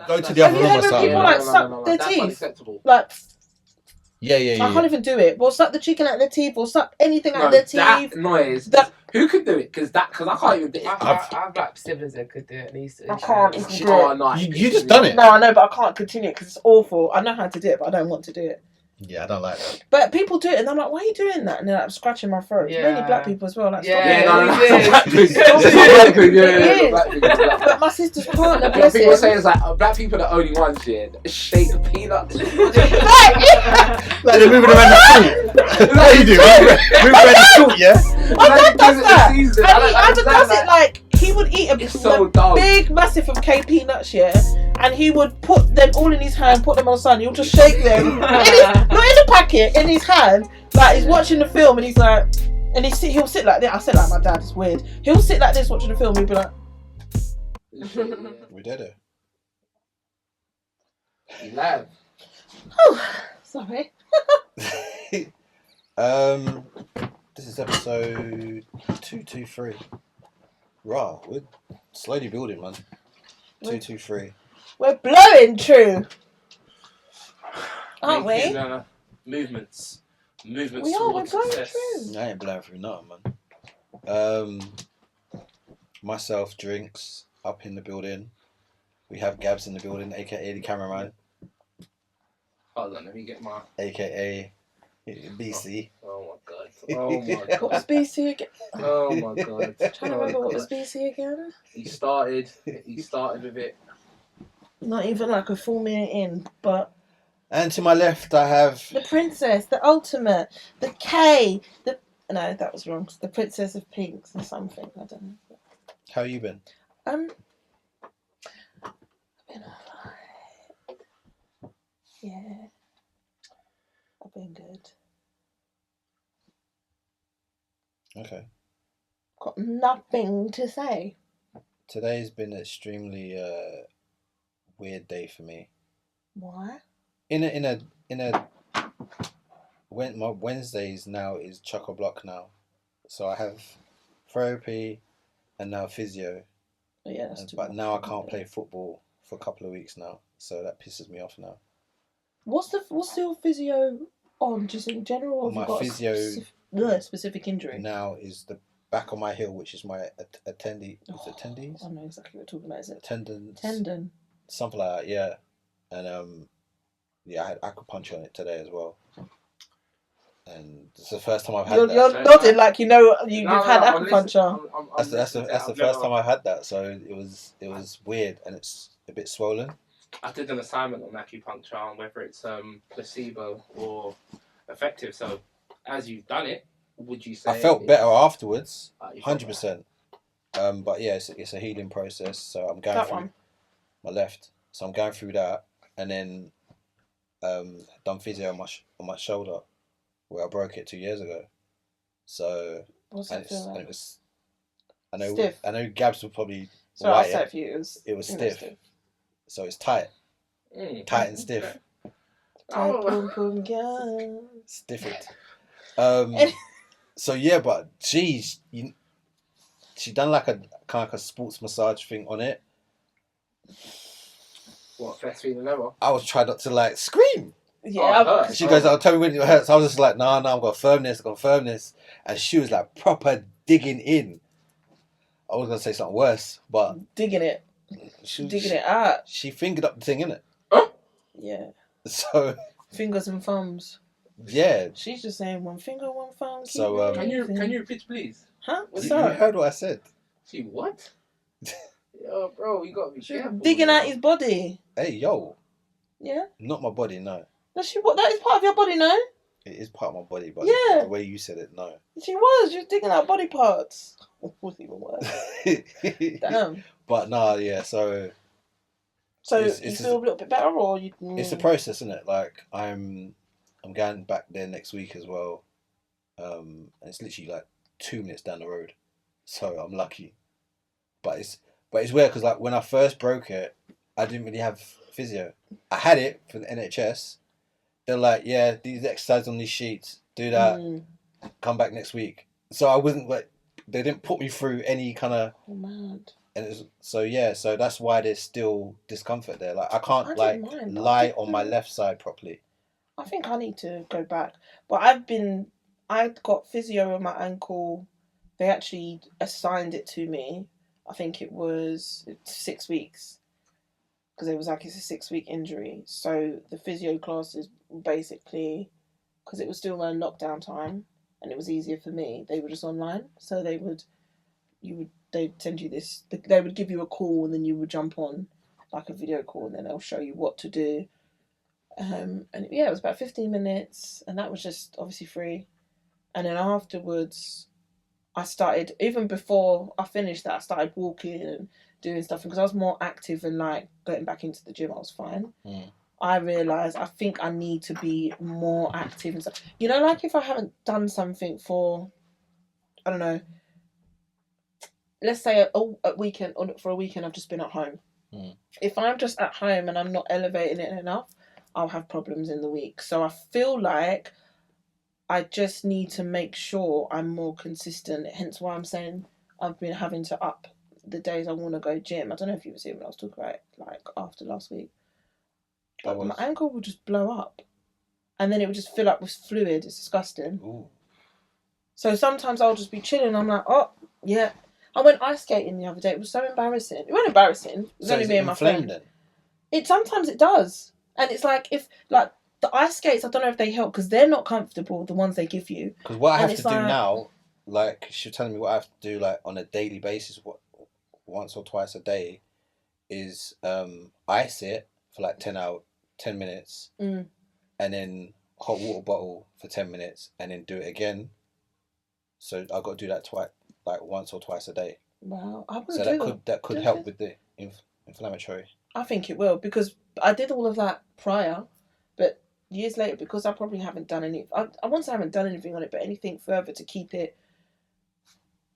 Go to the other room or Have you something. heard when people suck their That's teeth? unacceptable. Like, Yeah. I can't even do it. Or suck the chicken out of their teeth, or suck anything out of their teeth. That noise. Who could do it? Because I can't even do it. I have like siblings that could do it. I can't even do it. No, you just done it. No, I know, but I can't continue it because it's awful. I know how to do it, but I don't want to do it. Yeah, I don't like that. But people do it, and I'm like, why are you doing that? And they're like scratching my throat. Yeah. Mainly black people as well. Like, But my sister's partner, bless People him. say it's like black people are the only ones here that shake peanuts. Like they're moving around the street. What do you do? Move around the street, yeah? My dad does that. And my dad does it like, he would eat a big massive of KP nuts, yeah, and he would put them all in his hand, put them on the sun, he'll just shake them, not in the packet, in his hand, like he's watching the film and he's like, and he'll sit like this. I said like my dad, it's weird. He'll sit like this watching the film, he'll be like, We did it. You laugh. oh, sorry. This is episode 223. Right, we're slowly building, man. 223. We're blowing true. Aren't we? Movements. We are, we're towards blowing success. through. I ain't blowing through nothing, man. Myself, drinks, up in the building. We have Gabs in the building, aka the cameraman. Hold on, let me get my... Aka BC. Oh my god. Oh my god. What was BC again? Oh my god. Trying to remember what was BC again? He started with it. Not even like a full minute in, but And to my left, I have... the princess, the ultimate, the K, no, that was wrong. The princess of pinks or something. I don't know. How you been? I've been alright. Yeah, I've been good. Okay. Got nothing to say. Today's been an extremely weird day for me. Why? When my Wednesdays now is chock-a-block now, so I have therapy and now physio. Oh, yeah, that's too But much. now I can't play football for a couple of weeks now, so that pisses me off now. What's your physio on? Just in general, or have My you got physio a specific injury? now is the back of my heel, which is my attendees. I know exactly what you're talking about. Is it Tendon, something like that, yeah. And yeah, I had acupuncture on it today as well. And it's the first time I've had that. You're nodding like you've had acupuncture. That's the first time I've had that, so it was weird, and it's a bit swollen. I did an assignment on acupuncture on whether it's placebo or effective. So, as you've done it, would you say I felt better afterwards, you felt 100%. But yeah, it's a healing process. So I'm going through my left. So I'm going through that, and then done physio on my shoulder, where I broke it 2 years ago. So What's that feel like? and it was. I know. Stiff. I know. Gabs would probably. So I said for you, it was stiff. So it's tight, tight and stiff. Tight, boom, boom, yeah. Stiff it. So yeah, but geez, she done like a kind of like a sports massage thing on it. What, best feeling ever? I was trying not to like scream. Yeah. She goes, "I'll tell me when it hurts." I was just like, "No, I've got to firm this, and she was like proper digging in. I was gonna say something worse, but digging it out. She fingered up the thing, innit? Yeah. So fingers and thumbs. Yeah. She's just saying one finger, one thumb. So can you repeat, please? Huh? You heard what I said. See what? Yo, bro, you gotta be careful. Digging out his body. Hey, yo. Yeah. Not my body, no. That is part of your body, no? It is part of my body, but yeah. The way you said it, no. She was digging out body parts. Was even worse. Damn. But nah, yeah. So you feel a little bit better, or you? It's a process, isn't it? Like I'm going back there next week as well. And it's literally like 2 minutes down the road, so I'm lucky. But it's weird because like when I first broke it, I didn't really have physio. I had it for the NHS. They're like, yeah, these exercises on these sheets, do that, come back next week. So I wasn't like, they didn't put me through any kind of so that's why there's still discomfort there. Like I can't I like didn't mind, but lie on my left side properly. I think I need to go back. But I got physio on my ankle. They actually assigned it to me. I think it was 6 weeks. Because it was like, it's a 6-week injury. So the physio classes basically, because it was still a lockdown time and it was easier for me, they were just online. So they'd send you this, they would give you a call and then you would jump on like a video call and then they'll show you what to do. And yeah, it was about 15 minutes and that was just obviously free. And then afterwards, I started, even before I finished that, I started walking and doing stuff because I was more active and like getting back into the gym. I was fine. I realised I think I need to be more active and stuff. You know, like if I haven't done something for, I don't know, let's say a weekend, or for a weekend I've just been at home. If I'm just at home and I'm not elevating it enough, I'll have problems in the week. So I feel like I just need to make sure I'm more consistent. Hence why I'm saying I've been having to up the days I want to go gym. I don't know if you were seeing when I was talking about it, like after last week. But my ankle would just blow up. And then it would just fill up with fluid. It's disgusting. Ooh. So sometimes I'll just be chilling. I'm like, oh, yeah. I went ice skating the other day. It was so embarrassing. It wasn't embarrassing. It was only me and my friend. Then? Sometimes it does. And it's like, if, like, the ice skates, I don't know if they help because they're not comfortable, the ones they give you. Because what I have to do now, like, she's telling me what I have to do, like, on a daily basis, once or twice a day, is ice it for like 10 minutes, and then hot water bottle for 10 minutes, and then do it again. So I've got to do that like once or twice a day. Wow, I wouldn't so that could help with the inflammatory. I think it will, because I did all of that prior, but years later, because I probably haven't done any. I won't say I haven't done anything on it, but anything further to keep it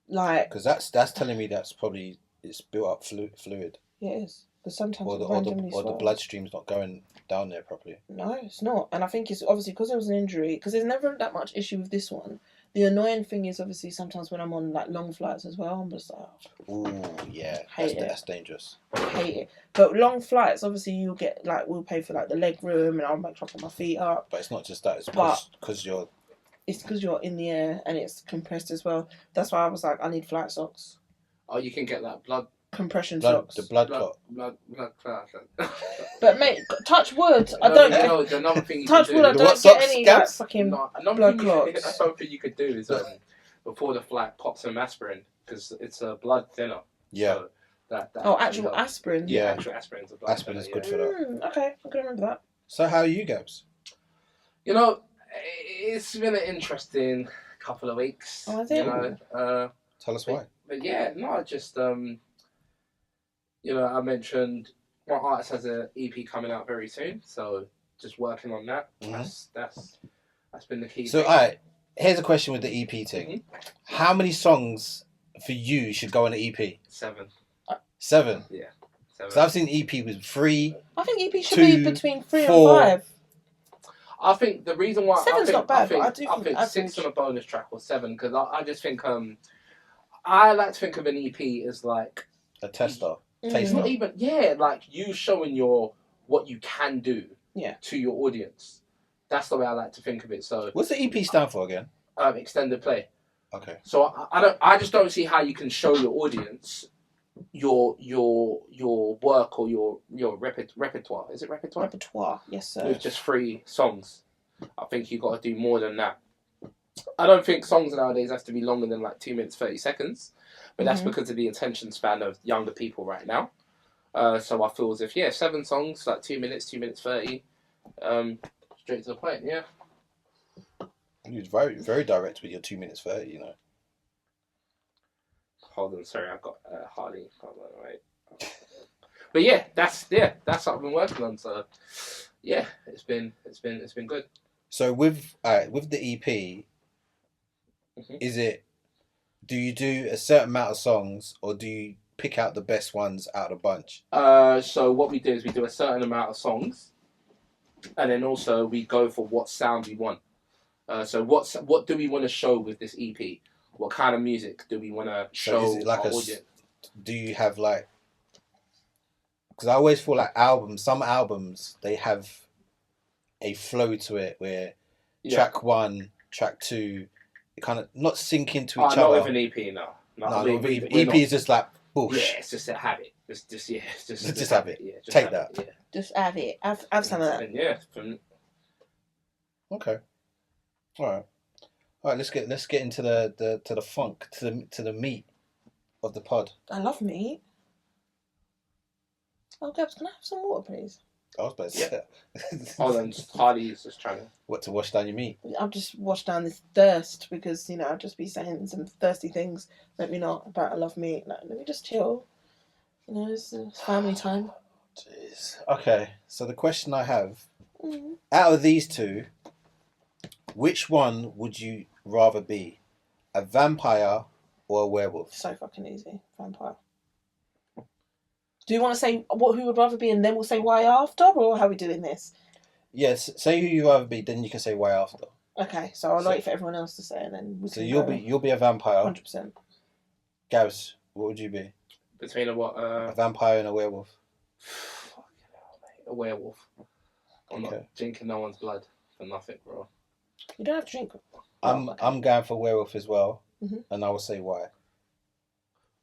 like. Because that's telling me that's probably it's built up fluid. Yeah, it is. But sometimes or the bloodstream's not going down there properly. No, it's not. And I think it's obviously because it was an injury, because there's never that much issue with this one. The annoying thing is obviously sometimes when I'm on like long flights as well, I'm just like, ooh, yeah, that's dangerous. Hate it. But long flights, obviously you'll get like, we'll pay for like the leg room and I'll make sure I put my feet up. But it's not just that, it's because you're... It's because you're in the air and it's compressed as well. That's why I was like, I need flight socks. Oh, you can get that blood... compression socks. The blood clot. Blood clot. But mate, touch wood. I don't get... another thing you touch wood, I don't get any like fucking blood clots. Something you could do is before the flight, pop some aspirin, because it's a blood thinner. Yeah. So that actual aspirin. Yeah. Actual aspirin is a blood aspirin thinner, is good for that. Okay, I'm gonna remember that. So how are you, Gabs? You know, it's been an interesting couple of weeks. Oh, I think. You know, tell us why. But yeah, no, just you know, I mentioned my artist has an EP coming out very soon, so just working on that. Mm-hmm. That's been the key. So, alright, here's a question with the EP thing. Mm-hmm. How many songs for you should go on the EP? 7. 7? Yeah. 7. So I've seen EP with 3. I think EP should be between 3 4. and 5. I think the reason why 7's not bad, I think 6 on a bonus track or 7, because I just think I like to think of an EP as like a tester. It's not even like you showing what you can do to your audience. That's the way I like to think of it. So what's the EP stand for again? Extended play. Okay. So I just don't see how you can show your audience your work or your repertoire. Is it repertoire? Repertoire, yes sir. With just 3 songs. I think you got to do more than that. I don't think songs nowadays has to be longer than like 2 minutes 30 seconds. But that's because of the attention span of younger people right now. So I feel as if, 7 songs, like 2 minutes, 2 minutes 30. Straight to the point, yeah. You're very, very direct with your 2 minutes 30, you know. Hold on, sorry, I've got Harley. Hold on, wait. But that's what I've been working on. So it's been good. So with the EP, is it? Do you do a certain amount of songs, or do you pick out the best ones out of the bunch? So what we do is we do a certain amount of songs, and then also we go for what sound we want. So what do we want to show with this EP? What kind of music do we want to show our audience? do you have like? Because I always feel like some albums, they have a flow to it where track 1, track 2, it kind of not sync into each other. Not with an EP, no. EP is just like bullshit. Yeah, it's just a habit. Just have it. Yeah, Take that. Yeah. Just have it. Have some of that. Yeah. Okay. All right. Let's get into the funk, to the meat of the pod. I love meat. Oh, Gabs, can I have some water, please? I was about to say that. Hold on, Hardy's just trying to... What, to wash down your meat? I've just washed down this thirst because, I'll just be saying some thirsty things. Let me not about I love meat. Like, let me just chill. It's family time. Jeez. Okay, so the question I have, out of these two, which one would you rather be? A vampire or a werewolf? So fucking easy. Vampire. Do you want to say who would rather be and then we'll say why after, or how are we doing this? Yes, say who you'd rather be, then you can say why after. Okay, so I'll wait for everyone else to say and then we can you'll be a vampire. 100%. Gavs, what would you be? Between a vampire and a werewolf. Fucking hell, mate. A werewolf. I'm not drinking no one's blood for nothing, bro. You don't have to drink. I'm going for werewolf as well, and I will say why.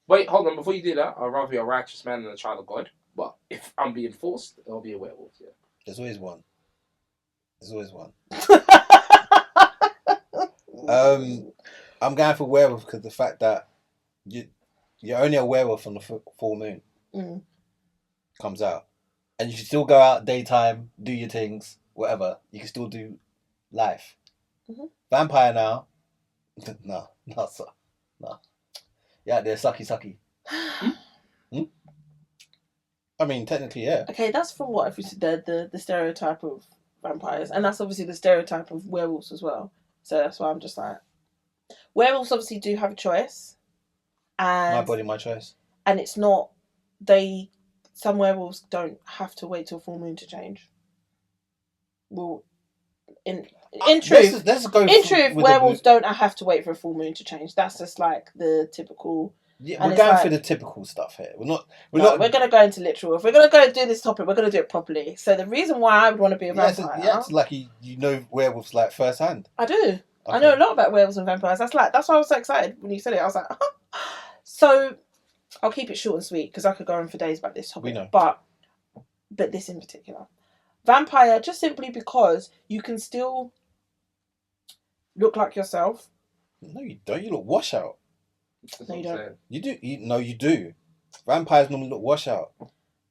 Wait, hold on. Before you do that, I'd rather be a righteous man than a child of God. But if I'm being forced, I'll be a werewolf, yeah. There's always one. I'm going for werewolf because the fact that you're only a werewolf on the full moon comes out. And you can still go out daytime, do your things, whatever. You can still do life. Vampire now. No. Yeah, they're sucky. I mean, technically, yeah. Okay, that's from what if you said the stereotype of vampires, and that's obviously the stereotype of werewolves as well. So that's why I'm just like, werewolves obviously do have a choice, and my body, my choice. And it's not some werewolves don't have to wait till full moon to change. Well, in truth, werewolves don't have to wait for a full moon to change. That's just like the typical. Yeah, we're going for the typical stuff here. We're not. We're going to go into literal. If we're going to go do this topic, we're going to do it properly. So the reason why I would want to be a vampire, it's like you know werewolves like first hand. I do. Okay. I know a lot about werewolves and vampires. That's why I was so excited when you said it. I was like, So I'll keep it short and sweet because I could go on for days about this topic. We know. But this in particular, vampire, just simply because you can still look like yourself. No, you don't. You look washout. No, you don't. You do. You do. Vampires normally look washout.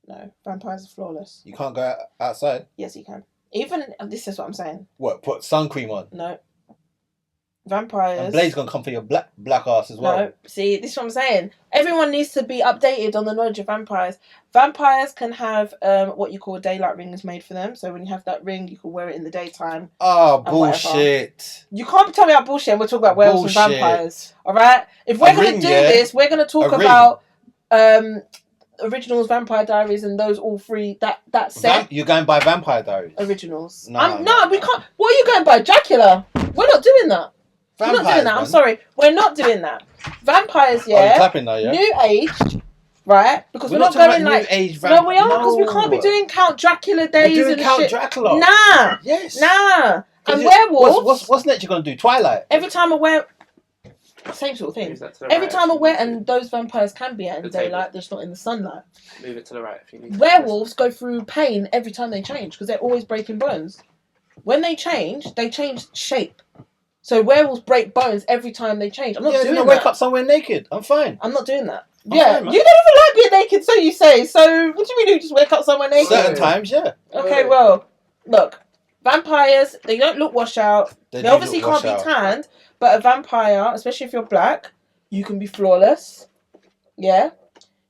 No, vampires are flawless. You can't go outside. Yes, you can. Even this is what I'm saying. What? Put sun cream on? No. Vampires. And Blade's gonna come for your black ass as well. No, see, this is what I'm saying. Everyone needs to be updated on the knowledge of vampires. Vampires can have what you call daylight rings made for them. So when you have that ring, you can wear it in the daytime. Oh, bullshit! You can't tell me about bullshit. And we're talking about werewolves and vampires. All right. If we're going to do this, we're going to talk about originals, Vampire Diaries, and those all three. That set. You're going by Vampire Diaries. Originals. No, we can't. What are you going by? Dracula. We're not doing that. We're not doing that. I'm sorry. We're not doing that. Vampires, yeah. Oh, you're clapping now, yeah. New aged, right? Because we're not going like new age vampire. No, we are because we can't be doing Count Dracula days we're doing and Count shit. Dracula. Nah. Yes. Nah. And werewolves. What's next? You're gonna do Twilight. Every time same sort of thing. Every time and those vampires can be out in daylight, they're just not in the sunlight. Move it to the right if you need. Werewolves go through pain every time they change because they're always breaking bones. When they change shape. So werewolves break bones every time they change. I'm not doing that. Wake up somewhere naked. I'm fine. I'm not doing that. Fine, you don't even like being naked, so you say. So what do you mean you just wake up somewhere naked? Certain times, yeah. Okay, well, look. Vampires, they don't look washed out. They obviously can't be tanned, but a vampire, especially if you're black, you can be flawless. Yeah.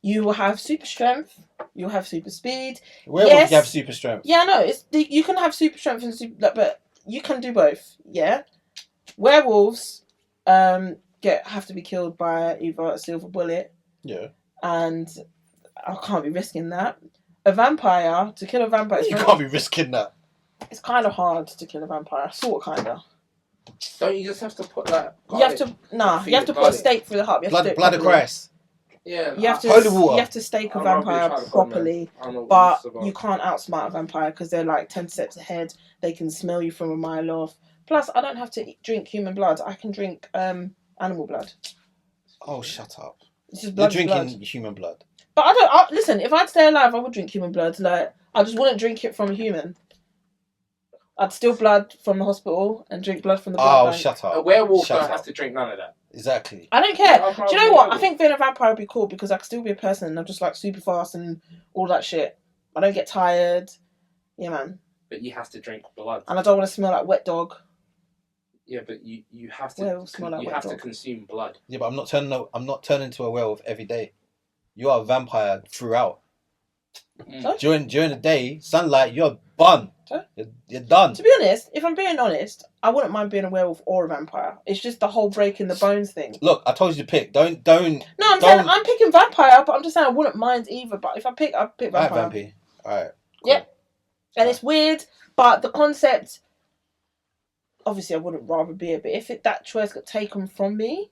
You will have super strength. You'll have super speed. Werewolves have super strength. Yeah, no, you can have super strength and super, but you can do both. Yeah. Werewolves have to be killed by either a silver bullet. Yeah. And I can't be risking that. To kill a vampire... You can't be risking that. It's kind of hard to kill a vampire. Sort of, kind of. Don't you just have to put that... You have to put a stake through the heart. Blood of Christ. Yeah, You have to Holy water. you have to stake a I'm not really vampire trying to properly, I don't know what but this is about. you can't outsmart a vampire because they're like 10 steps ahead. They can smell you from a mile off. Plus, I don't have to drink human blood. I can drink animal blood. Oh, shut up. It's just You're blood. drinking human blood. But I don't. Listen, if I'd stay alive, I would drink human blood. Like, I just wouldn't drink it from a human. I'd steal blood from the hospital and drink blood from the blood bank. Shut up. A werewolf Shut don't up. have to drink none of that. Exactly. I don't care. Yeah, Do you know what? I werewolf. think being a vampire would be cool because I could still be a person and I'm just like super fast and all that shit. I don't get tired. Yeah, man. But you have to drink blood. And I don't want to smell like wet dog. Yeah, but you have to Werewolves smell like you wet have to dog. consume blood. Yeah, but I'm not turning into a werewolf every day. You are a vampire throughout. During the day, sunlight, you're done. Huh? You're done. To be honest, if I'm being honest, I wouldn't mind being a werewolf or a vampire. It's just the whole breaking the bones thing. Look, I told you to pick. Don't. No, I'm saying I'm picking vampire, but I'm just saying I wouldn't mind either. But if I pick, I'd pick vampire. Alright, Vampy. Alright. Cool. Yep. And it's weird, but the concept. Obviously, I wouldn't rather be it, but if that choice got taken from me,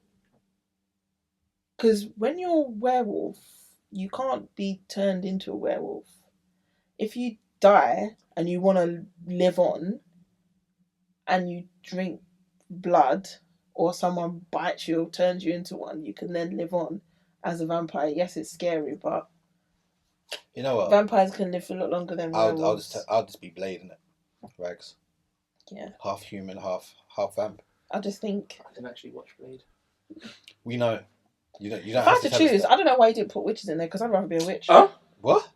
because when you're a werewolf, you can't be turned into a werewolf. If you die and you want to live on, and you drink blood, or someone bites you or turns you into one, you can then live on as a vampire. Yes, it's scary, but you know what? Vampires can live for a lot longer than werewolves. I'll just be Blade in it. Rags. Yeah. Half human, half vamp. I just think I can actually watch Blade. We know. You don't. if I had to choose, I don't know why you didn't put witches in there because I'd rather be a witch. Huh? What?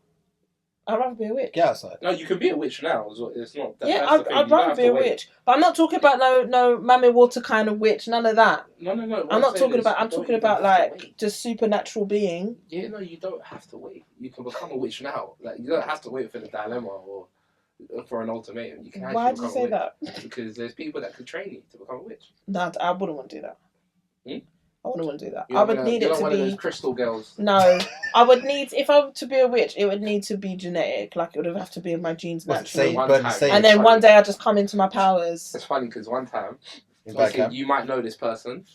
I'd rather be a witch. Get outside. No, you can be a witch now. It's not. Yeah, I'd rather be a witch. But I'm not talking about no Mammy Water kind of witch. None of that. No. I'm talking about like just supernatural being. Yeah, no, you don't have to wait. You can become a witch now. Like you don't have to wait for the dilemma or for an ultimatum. You can actually Why did you say that? Because there's people that can train you to become a witch. No, I wouldn't want to do that. I wouldn't want to do that. You're I would need it to one be of those crystal girls. No, I would need if I were to be a witch. It would need to be genetic. Like it would have to be in my genes naturally. And then one day I just come into my powers. It's funny because one time, you might know this person.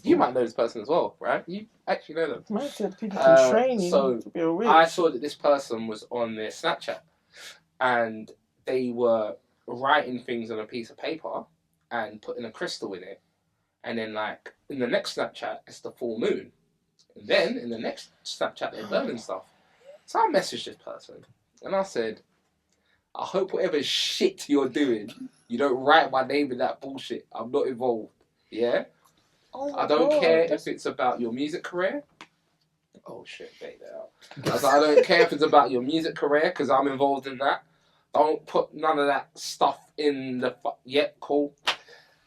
You might know this person as well, right? You actually know them. I said people can train you to be a witch. I saw that this person was on their Snapchat, and they were writing things on a piece of paper and putting a crystal in it. And then, like, in the next Snapchat, it's the full moon. And then, in the next Snapchat, they're burning stuff. So I messaged this person. And I said, I hope whatever shit you're doing, you don't write my name in that bullshit. I'm not involved. Yeah? I don't care if it's about your music career. Oh, shit, take that out. I don't care if it's about your music career, because I'm involved in that. Don't put none of that stuff in the... cool.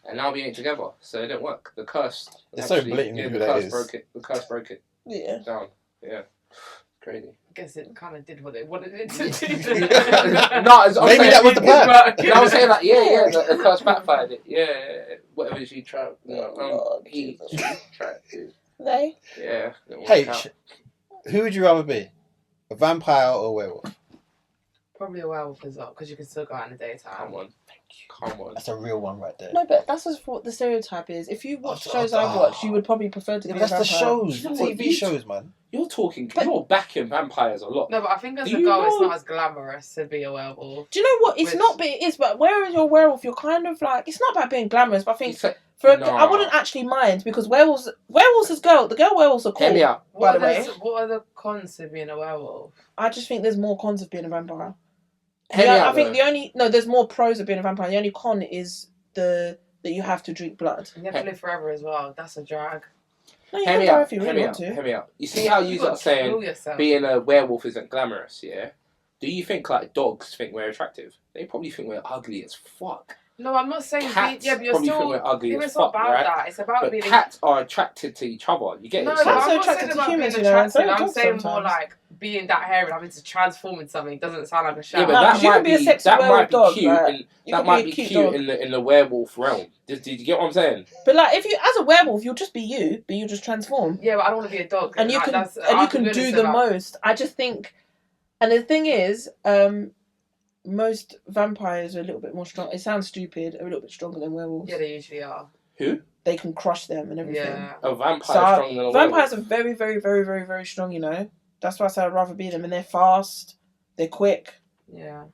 And now we ain't together, so it didn't work. The curse. It's so blatant who that is. The curse broke it. Yeah. Down. Yeah. Crazy. I guess it kind of did what it wanted it to do. Maybe that was the plan. I was saying that, the curse backfired it. Yeah. Whatever she tried. He tried to. They? Yeah. H, who would you rather be? A vampire or a werewolf? Probably a werewolf as well, because you can still go out in the daytime. Come on. That's a real one right there. No, but that's just what the stereotype is. If you watch shows I watch, you would probably prefer to be a vampire. That's the shows, the TV shows, man. You're backing vampires a lot. No, but I think as a girl, it's not as glamorous to be a werewolf. Do you know what? It's not, but it is. But whereas you're a werewolf, you're kind of like, it's not about being glamorous, but I think I wouldn't actually mind because werewolves as the girl werewolves are cool. Hear me out. By the way, what are the cons to being a werewolf? I just think there's more cons of being a vampire. I think there's more pros of being a vampire. The only con is that you have to drink blood. You have to live forever as well. That's a drag. No, you can die if you really want to. Hear me out. You see how you are saying being a werewolf isn't glamorous, yeah? Do you think like dogs think we're attractive? They probably think we're ugly as fuck. No, I'm not saying cats but you're probably still. think we're ugly as It's fuck, not about right? that. It's about but cats are attracted to each other. You get no, it? No, Cats I'm are not attracted saying to about humans, being you know. attracted. I'm Dogs saying more sometimes. like being that hairy and having to transform into something doesn't sound like a shout. Yeah, but No, that 'cause you might can be a sexy that might werewolf be dog, cute. right? And You that can might be be a cute cute dog. in the werewolf realm. Did you get what I'm saying? But like, if you as a werewolf, you'll just be you, but you just transform. Yeah, but I don't want to be a dog. And you can do the most. I just think, and the thing is, most vampires are a little bit more strong. It sounds stupid, are a little bit stronger than werewolves. Yeah, they usually are. Who? they can crush them and everything. Yeah. A vampire So stronger than a vampires werewolf. are very, very, very, very, very strong. You know, that's why I say I'd rather be them. And they're fast, they're quick, Yeah.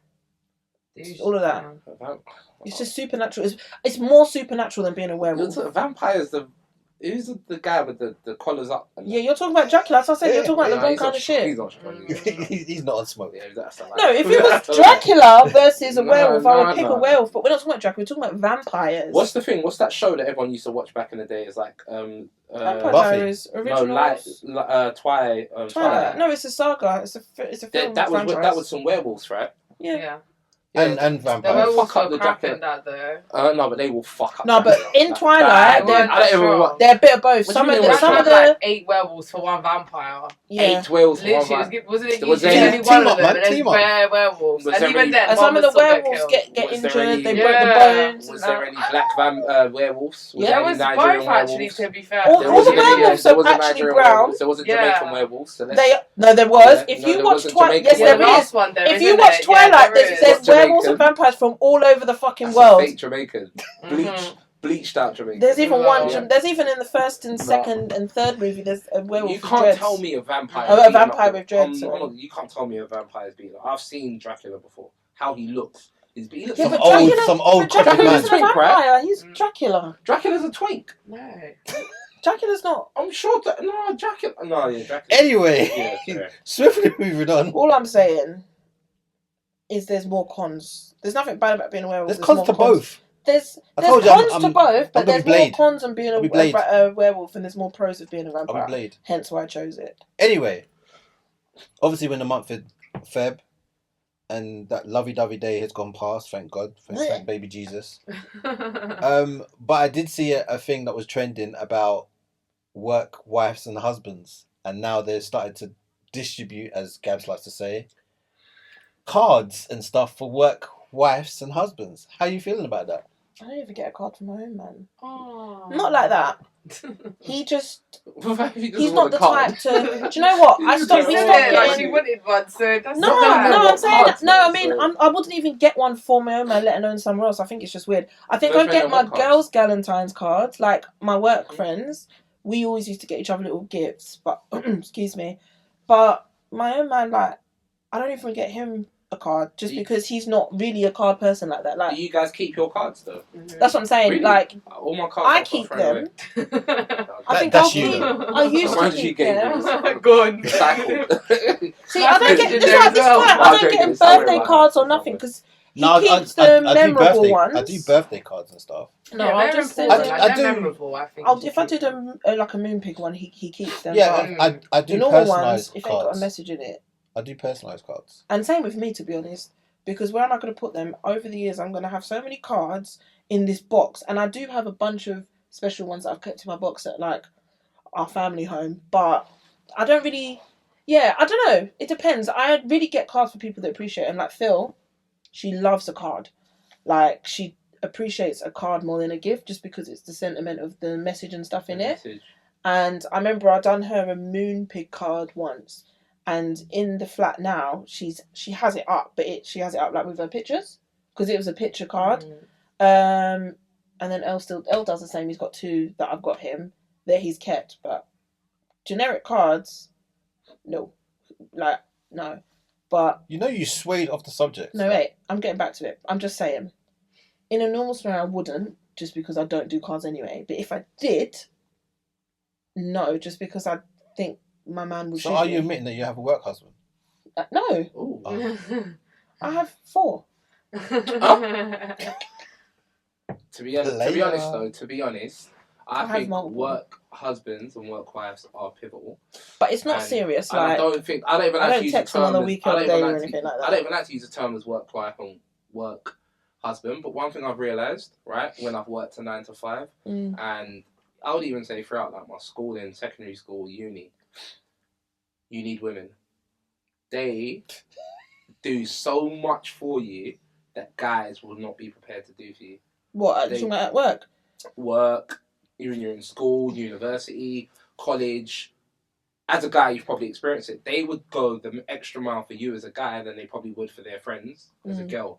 all of that. Yeah. It's just supernatural. It's more supernatural than being a werewolf. Vampires, who's the guy with the collars up? Yeah, you're talking about Dracula. That's what I said. You're talking about the wrong he's kind not of shit. He's not strong. He's not on smoke. Yeah, that's not No, if it was Dracula versus a werewolf, I would pick a no. werewolf. But we're not talking about Dracula. We're talking about vampires. What's the thing? What's that show that everyone used to watch back in the day? It's like Vampire Buffy. Diaries, no, originals. Twilight. No, it's a saga. It's a film That franchise. was some werewolves, right? Yeah. And The vampires. werewolves Fuck up are the crap Dracula. in that though. No, but they will fuck up. No, but Dracula. in Twilight, bad. they're- I don't even watch. They're a bit of both. What Some do you of mean the, we're some of like the, 8 werewolves for one vampire. yeah. 8 werewolves for one Literally, vampire. wasn't it Was usually there only any- one team of up, them? man, And there's team up. bare werewolves. Was And there even any- then, and one some of would the still werewolves killed. get Was there injured. any- They break the Yeah. bones. Was and there that. any black werewolves? Yeah. There any was Nigerian both actually, werewolves? to be fair. All- There all wasn't the any- werewolves there are wasn't actually Nigerian brown. werewolves. There wasn't Yeah. Jamaican werewolves. So let's- There was. Yeah. If No, you there watch wasn't Twilight, Jamaican yes, Yeah, there the werewolves. is. last one there, If isn't you watch it? Twilight, Yeah, there there's is. werewolves Jamaican. and vampires from all over the fucking That's world. a fake Jamaican. Bleached out Jamaican. There's even No. one. Yeah. There's even in the first and No. second and third movie. There's a werewolf. You with can't dreads. tell me a vampire. Oh, a beating vampire up with dreads, sorry. You can't tell me a vampire is beating up. I've seen Dracula before. How he looks. He looks Yeah, like but Some old Dracula crooked man. isn't a vampire. He's Dracula. Dracula's a twink. No. Dracula's not. I'm sure that Dracula. No, yeah, Dracula. Anyway, Yeah, sorry. swiftly moving on. All I'm saying is there's more cons. There's nothing bad about being a werewolf. There's cons more to both. There's I told you, cons I'm to both, but I'm gonna there's be more Blade. cons on being I'll be Blade. a werewolf, and there's more pros of being a I'll be vampire. Blade. Hence why I chose it. Anyway, obviously we're in the month of Feb, and that lovey-dovey day has gone past. Thank God. Thank baby Jesus. But I did see a thing that was trending about work wives and husbands, and now they're started to distribute, as Gabs likes to say, cards and stuff for work wives and husbands. How are you feeling about that? I don't even get a card from my own man. Oh. Not like that. He just. He doesn't He's want not the a card. type to. Do you know what? I stopped. We Yeah, stopped Yeah, getting- like she wanted one, so that's No, not bad. no, I'm what saying cards, no. I though, mean, so- I wouldn't even get one for my own man, let alone somewhere else. I think it's just weird. I think Those I'd get men my don't want girls' Galentine's cards, like my work friends. We always used to get each other little gifts, but excuse me. But my own man, like, I don't even get him a card just because he's not really a card person like that. Do Like, you guys keep your cards though? that's what I'm saying. Really? Like, All my cards I I've got keep thrown them. away. I think that's I'll you, keep. though. I used The to ones you keep gave them. me. Gone. Recycled. See, I don't get Messaging this there like as this well. time. No, I I'm don't get joking. him It's somewhere birthday about cards that. or nothing because he No, keeps the I do memorable birthday. ones. I do birthday cards and stuff. No, Yeah, I'll they're just send important. him. I Like, do- they're memorable, I think. If I did like a moon pig one, he keeps them. Yeah, but I the do normal ones, personalised if they ain't got a cards. message in it, I do personalised cards. and same with me to be honest, because where am I going to put them? Over the years, I'm going to have so many cards in this box, and I do have a bunch of special ones that I've kept in my box at like our family home, but I don't really. Yeah, I don't know. It depends. I really get cards for people that appreciate them. Like Phil, she loves a card. Like she appreciates a card more than a gift just because it's the sentiment of the message and stuff in it. And I remember I done her a moon pig card once, and in the flat now she has it up, but she has it up like with her pictures because it was a picture card. And then Elle does the same. He's got 2 that I've got him that he's kept, but generic cards, no, like no. But You know, you swayed off the subject. no, wait, I'm getting back to it. I'm just saying, in a normal scenario, I wouldn't just because I don't do cards anyway. But if I did, no, just because I think my man would. So shoot are me. you admitting that you have a work husband? No, Ooh. I have 4. To be honest, I have think multiple. work husbands and work wives are pivotal. But it's not And- serious. And I Like, don't even like to use the text him on term the as- weekend I don't day even or like to- anything like that. I don't even like to use the term as work wife and work husband. But one thing I've realised, right, when I've worked a 9 to 5, and I would even say throughout like my schooling, secondary school, uni, you need women. They do so much for you that guys will not be prepared to do for you. what? Are you talking about at work? Work, even you're in school, university, college. As a guy, you've probably experienced it. They would go the extra mile for you as a guy than they probably would for their friends as a girl.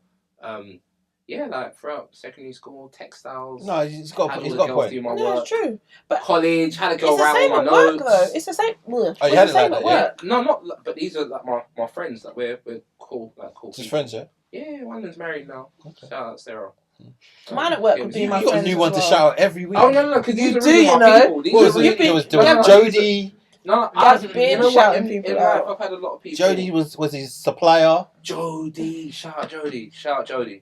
Yeah, like throughout secondary school, textiles. No, he's got had a all the girls point. do my No, work. it's true. But College, had a girl it's the write all same my at work, notes. though. It's the same. Oh, It's you the had it same like at that, yeah? work. No, not. But these are like my friends. Like we're cool. Like cool. Just people. friends, yeah? Yeah, one of them's married now. Okay. Shout out Sarah. Mine at work Yeah, would be You my got a friends new as one to well. shout out every week. Oh no, because You these are do, really you my know? people. These What are was really, it? There was Yeah. Jodie. No, That's you been know what? shouting In people life, out. I've had a lot of people. Jodie was his supplier. Jodie, shout out Jodie. Shout out Jodie.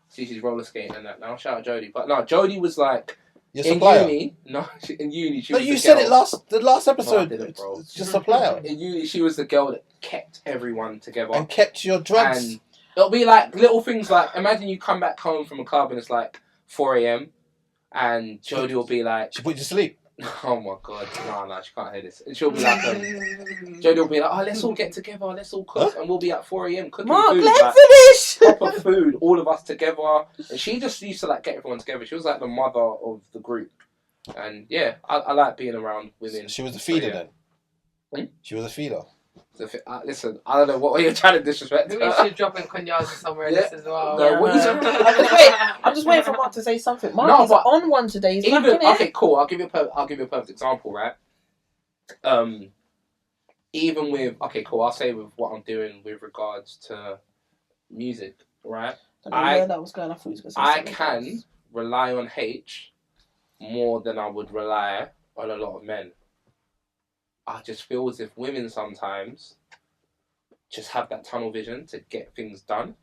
See, she's roller skating and that now. Shout out Jodie. But no, Jodie was like Your in supplier. uni. No, in uni she No, was you the said girl. it the last episode. No, I didn't, bro. It's just supplier. In uni, she was the girl that kept everyone together. And kept your drugs. And it'll be like little things like imagine you come back home from a club and it's like 4 a.m. and Jodie will be like, She put you to sleep. oh my god, no, she can't hear this. And she'll be like, Jodie will be like, oh, let's all get together, let's all cook, and we'll be at 4 a.m. cooking Mark, food, let like, finish. proper food, all of us together. And she just used to like get everyone together. She was like the mother of the group. And yeah, I like being around women. She was the feeder So, yeah. then. She was a feeder. Listen, I don't know what way you're trying to disrespect Maybe we her. should drop in Kunya's somewhere in Yeah. this as well. No, what is I'm just waiting for Mark to say something. Mark No, is but on one today. He's Even back in okay, cool. I'll give you a perfect example, right? Even with I'll say with what I'm doing with regards to music, right? I don't know where that was going. I thought he was going to say I something can else. rely on H more than I would rely on a lot of men. I just feel as if women sometimes just have that tunnel vision to get things done.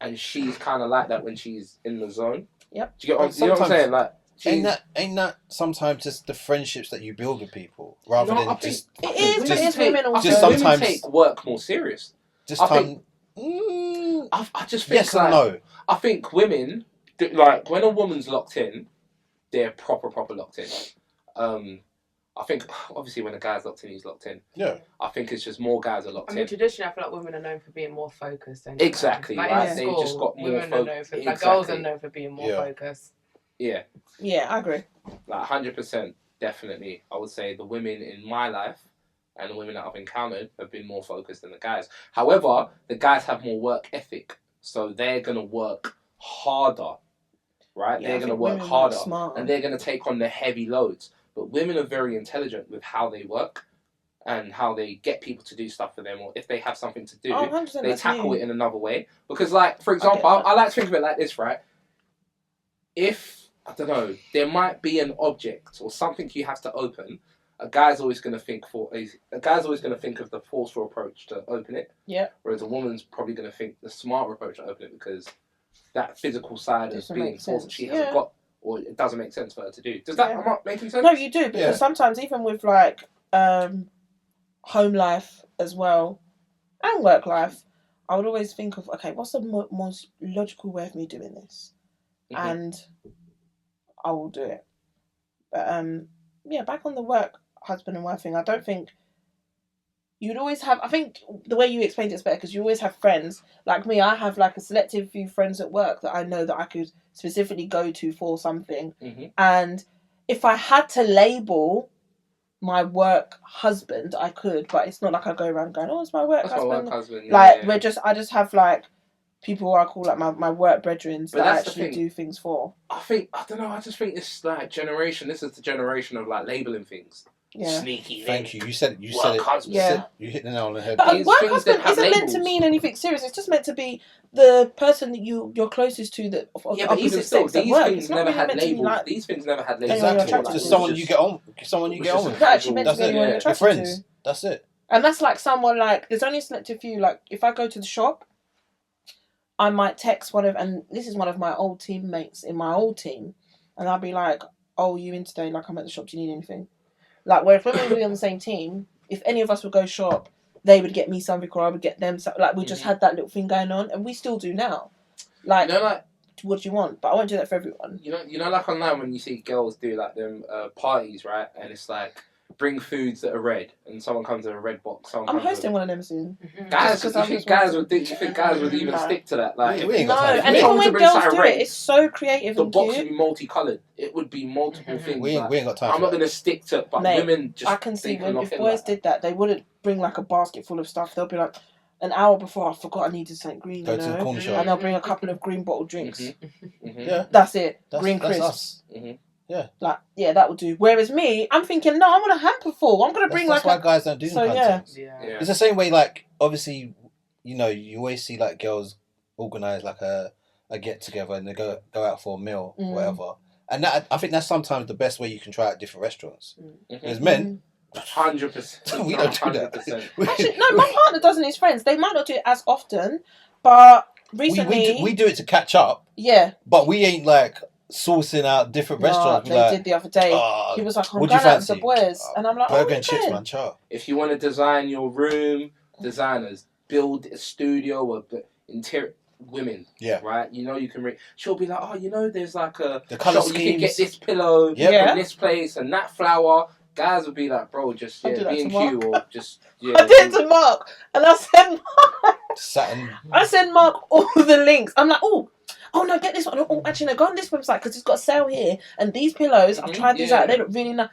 And she's kind of like that when she's in the zone. Yep. Do you get you know what I'm saying? Like, Ain't that sometimes just the friendships that you build with people rather No, I than think- just It just- is women also. just women sometimes- take work more serious. just I time. I just think Yes and no. I think women like when a woman's locked in, they're proper locked in. I think obviously when a guy's locked in, he's locked in. Yeah. I think it's just more guys are locked I mean, in. traditionally, I feel like women are known for being more focused. Anyway. Exactly, like right? in They school, just got more women are known for, like girls are known for being more focused. Yeah. Yeah, I agree. Like 100%, definitely. I would say the women in my life and the women that I've encountered have been more focused than the guys. However, the guys have more work ethic, so they're gonna work harder, right? Yeah, they're I gonna think work women harder, smarter. and they're gonna take on the heavy loads. But women are very intelligent with how they work and how they get people to do stuff for them, or if they have something to do, 100%, they that's tackle me. it in another way. Because, like, for example, I like to think of it like this, right? If, I don't know, there might be an object or something you have to open, a guy's always going to think of the forceful approach to open it. Yeah. Whereas a woman's probably going to think the smarter approach to open it because that physical side of being forced she hasn't got, or it doesn't make sense for her to do. Does that, am I making sense? No, you do, because sometimes even with like home life as well and work life, I would always think of, okay, what's the most logical way of me doing this? Mm-hmm. And I will do it. But yeah, back on the work husband and wife thing, I don't think you'd always have, I think the way you explained it's better because you always have friends. Like me, I have like a selective few friends at work that I know that I could specifically go to for something. Mm-hmm. And if I had to label my work husband, I could, but it's not like I go around going, oh, it's my work husband. My work husband. Like, I just have like people who I call like my work brethren that I actually do things for. I don't know, I just think this like generation, this is the generation of like labelling things. Yeah. Sneaky. Thank you. You said it. Husband. Yeah. You hit the nail on the head. But a work husband isn't meant to mean anything serious. It's just meant to be the person that you're closest to that of yeah, the but even opposite still, sex at these work. things It's not never really had meant to be labels. like These things never had labels. Anyone you're Exactly. attracted Just to. someone you get on. Someone you get on with. It's actually meant to be anyone you're Your attracted friends. to. That's it. And that's like someone like, there's only a selective few. Like if I go to the shop, I might text and this is one of my old teammates in my old team, and I'll be like, oh, you in today? Like I'm at the shop. Do you need anything? Like where if we would be on the same team, if any of us would go shop, they would get me something or I would get them something. Like we just had that little thing going on, and we still do now. Like, what do you want? But I won't do that for everyone. You know, like online when you see girls do like them parties, right? And it's like bring foods that are red, and someone comes in a red box. I'm hosting one of them soon. Guys, you think guys would even stick to that? Like, we ain't got time. And even when girls do it, it's so creative and cute. The box would be multicolored. It would be multiple things. We ain't got time. I'm not gonna stick to, but Mate, women just. I can see if boys did that, they wouldn't bring like a basket full of stuff. They'll be like, an hour before, I forgot I needed something green. Go to the corner shop. And I'll bring a couple of green bottle drinks. Yeah, that's it. That's green crisps. Us. Yeah. Like, yeah, that would do. Whereas me, I'm thinking, no, I want a hamper full. I'm gonna bring that's why guys don't do them kind of things. Yeah. It's the same way. Like, obviously, you always see like girls organise like a get together and they go out for a meal, whatever. And that, I think that's sometimes the best way you can try out different restaurants. As men, 100%. we don't do that. Actually, no, my partner does and his friends. They might not do it as often, but recently we do it to catch up. Yeah. But we ain't like sourcing out different restaurants. They did the other day. He was like, I'm going out with the boys. And I'm like, burger and chips, man, chow. If you want to design your room, designers, build a studio or interior women. Yeah. Right? You know, you can she'll be like, oh, you know, there's like a the colour shop, schemes. you can get this pillow from this place and that flower. Guys would be like, bro, just B&Q or just I did it to Mark, and I said, Saturn. I sent Mark all the links. I'm like, oh no, get this one. Oh, actually, no, go on this website because it's got a sale here. And these pillows, I've tried these out. They look really nice.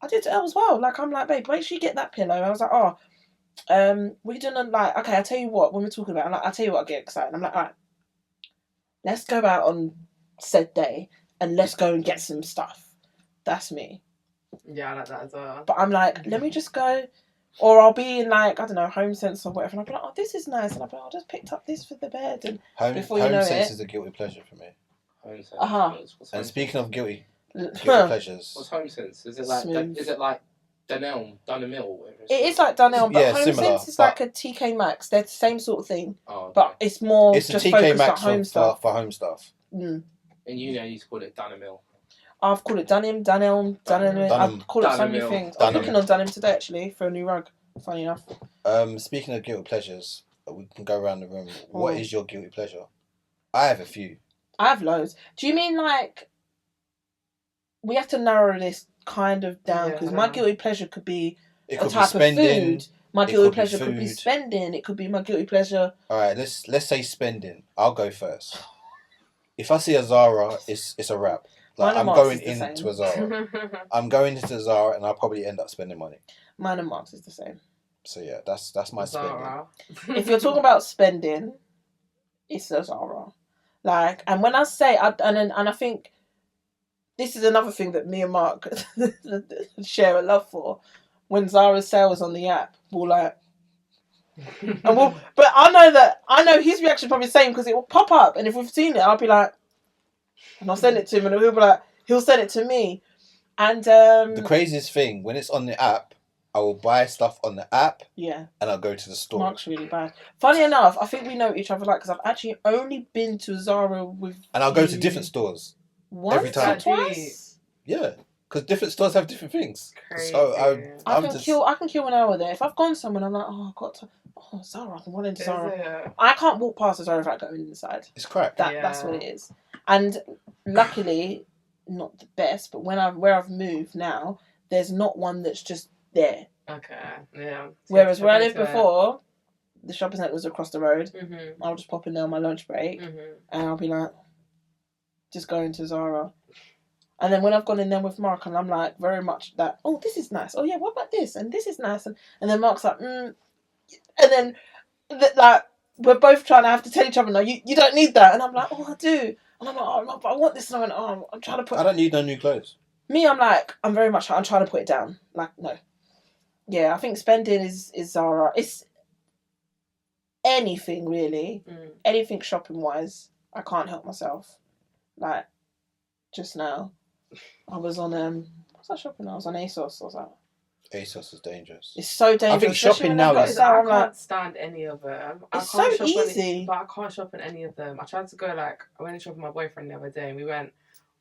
I did it as well. Like, I'm like, babe, make sure you get that pillow. I was like, we're doing like, okay, I'll tell you what, when we're talking about it, I'm like, I'll tell you what, I get excited. I'm like, all right, let's go out on said day and let's go and get some stuff. That's me. Yeah, I like that as well. But I'm like, let me just go. Or I'll be in like, I don't know, Home Sense or whatever. And I'll be like, oh, this is nice. And I'll be like, I just picked up this for the bed. And before you know Home Sense it, is a guilty pleasure for me. Home Sense. And speaking of guilty pleasures. What's Home Sense? Is it like Dunelm, Dunelm? It is like Dunelm, but Home similar, Sense is like a TK Maxx. They're the same sort of thing. Oh, okay. But it's more it's just a TK focused Maxx on home stuff. For home stuff. Mm. And you know, you used to call it Dunelm. I've called it Dunelm. I've called it so many things. I'm looking on Dunelm today actually for a new rug. Funny enough. Speaking of guilty pleasures, we can go around the room. What is your guilty pleasure? I have a few. I have loads. Do you mean like we have to narrow this kind of down? Because my guilty pleasure could be a type of food. My guilty pleasure could be spending. It could be my guilty pleasure. All right, let's say spending. I'll go first. If I see a Zara, it's a wrap. Like, I'm going into a Zara. I'm going into a Zara, and I'll probably end up spending money. Mine and Mark's is the same. So yeah, that's my Zara. spending. If you're talking about spending, it's a Zara. Like, and when I say, and I think this is another thing that me and Mark share a love for. When Zara's sale is on the app, we'll like, but I know his reaction probably the same because it will pop up, and if we've seen it, I'll be like, and I'll send it to him, and he'll be like, he'll send it to me, and the craziest thing when it's on the app, I will buy stuff on the app, and I'll go to the store. Mark's really bad. Funny enough, I think we know each other because I've actually only been to Zara with. And I'll go to different stores. Once every time. Twice? Yeah. Because different stores have different things. Crazy. So I can kill an hour there. If I've gone somewhere and I'm like, I've got to... Oh, Zara, I can run into Zara. I can't walk past a Zara without going inside. It's crap. That's what it is. And luckily, not the best, but where I've moved now, there's not one that's just there. Okay, yeah. Whereas where I lived before, the shopping centre was across the road. Mm-hmm. I'll just pop in there on my lunch break, and I'll be like, just going to Zara. And then when I've gone in there with Mark, and I'm like, very much that, oh, this is nice. Oh, yeah, what about this? And this is nice. And then Mark's like, And then, like, we're both trying to have to tell each other, no, you don't need that. And I'm like, oh, I do. And I'm like, oh, no, but I want this. And I went, oh, I'm trying to put... I don't need no new clothes. Me, I'm very much, I'm trying to put it down. Like, no. Yeah, I think spending is Zara. It's anything, really. Anything shopping-wise. I can't help myself. Like, just now. I was on, what was I shopping? I was on ASOS. I was like, ASOS is dangerous. It's so dangerous. I think shopping now is... I can't stand any of them. It's so easy. But I can't shop in any of them. I tried to go, I went to shop with my boyfriend the other day, and we went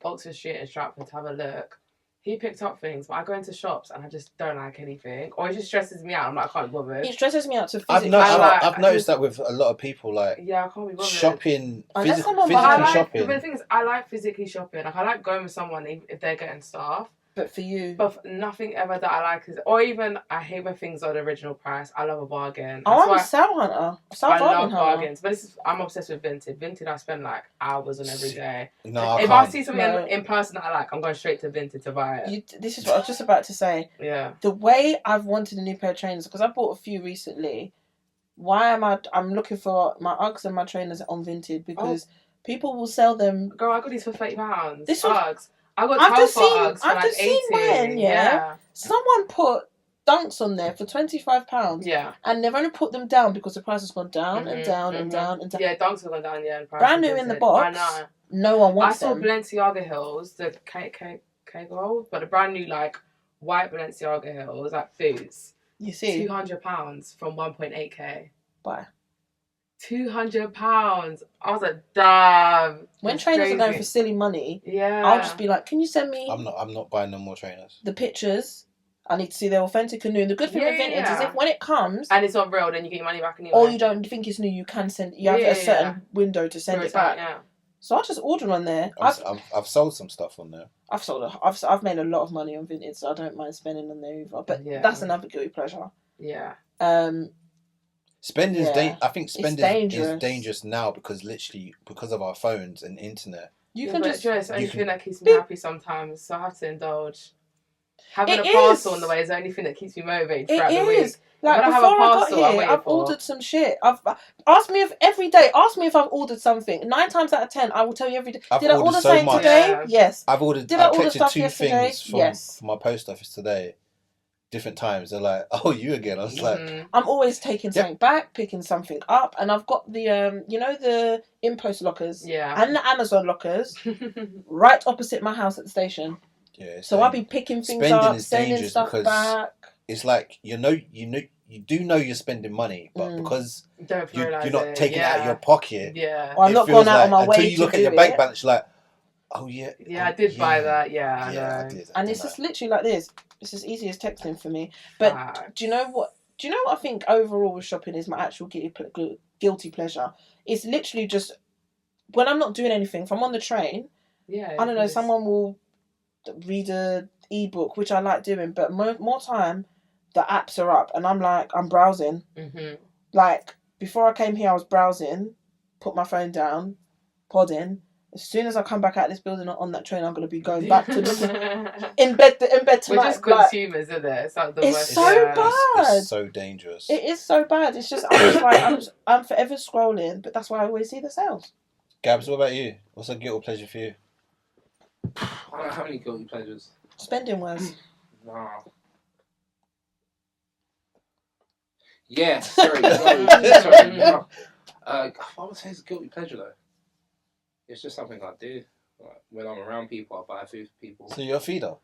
Oxford Street in Stratford to have a look. He picked up things, but I go into shops and I just don't like anything. Or it just stresses me out. I'm like, I can't be bothered. It stresses me out to physically... I've noticed that with a lot of people, yeah, I can't be bothered. Shopping, physically shopping. But the thing is, I like physically shopping. I like going with someone if they're getting stuff. But for you... But nothing ever that I like is... Or even, I hate when things are the original price. I love a bargain. I'm a sale hunter. I love bargains. But I'm obsessed with vintage. Vintage, I spend hours on every day. No, if I see something in person that I like, I'm going straight to vintage to buy it. This is what I was just about to say. Yeah. The way I've wanted a new pair of trainers, because I bought a few recently, I'm looking for my Uggs and my trainers on Vinted because people will sell them. Girl, I got these for £30. This Uggs. I got I've just seen Uggs for like 80. mine, yeah. Someone put Dunks on there for £25. Yeah. And they've only put them down because the price has gone down and down and down and down. Yeah, Dunks have gone down, yeah. Brand new in the box. I know. No one wants them. I saw Balenciaga heels, the K Gold, but the brand new like white Balenciaga heels, like boots. You see? £200 from 1.8k. Why? £200. I was like, damn. When trainers are going for silly money, I'll just be like, can you send me? I'm not buying no more trainers. The pictures. I need to see they're authentic and new. And the good thing with vintage is if when it comes and it's not real, then you get your money back anyway. Or you don't think it's new, you can send. You have a certain window to send it back. Yeah. So I just ordered on there. I've sold some stuff on there. I've made a lot of money on vintage, so I don't mind spending on there either. But that's another guilty pleasure. Yeah. Spending I think spending is dangerous now because of our phones and internet. You can just it's the only thing that keeps me happy sometimes, so I have to indulge. Having a parcel on the way is the only thing that keeps me motivated throughout the week. Like before I got here, I've ordered some shit. Asked me if I've ordered something. 9 times out of 10, I will tell you every day. Did I order something today? Yeah. Yes. I collected 2 things from my post office today. Different times. They're like, "Oh, you again?" I was like, I'm always taking something back, picking something up, and I've got the the InPost lockers, and the Amazon lockers, right opposite my house at the station. Yeah. So I'll be picking things up, sending stuff back. It's like you do know you're spending money, but because you're not taking it out of your pocket, or I'm not going out on my way until you look at your bank balance, you're like, oh yeah, I did buy that, I did. And it's just literally like this. It's as easy as texting for me. But do you know what? I think overall with shopping is my actual guilty pleasure. It's literally just when I'm not doing anything. If I'm on the train, I don't know. Someone will read a ebook, which I like doing, but more time the apps are up and I'm browsing. Like before I came here I was browsing, put my phone down, podding. As soon as I come back out of this building on that train, I'm going to be going back to looking in bed tonight. We're just consumers, isn't it? It's like the worst. It's so bad. It's so dangerous. It is so bad. It's just I'm forever scrolling, but that's why I always see the sales. Gabs, what about you? What's a guilty pleasure for you? I don't have any guilty pleasures. Spending wise. Nah. Yeah, sorry. No. I would say it's a guilty pleasure though. It's just something I do. Like, when I'm around people, I buy food for people. So you're a feeder.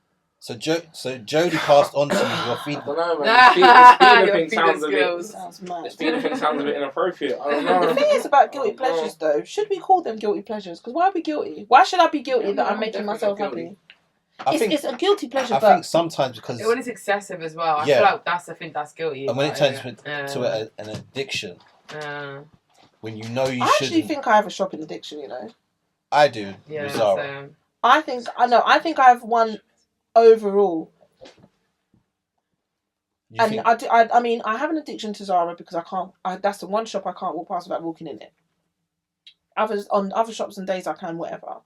So Jodie passed on to me your feeder. I don't know, man. The feeder thing sounds a bit inappropriate. I don't know. The thing is about guilty pleasures, though. Should we call them guilty pleasures? Because why are we guilty? Why should I be guilty that I'm making myself happy? It's a guilty pleasure, I think sometimes because when it's excessive as well, I feel like that's the thing that's guilty. And when it turns to an addiction, when you know you shouldn't. I actually think I have a shopping addiction. You know. I do. Yeah. I think I have one overall. I mean, I have an addiction to Zara because I can't. That's the one shop I can't walk past without walking in it. On other shops and days I can, whatever.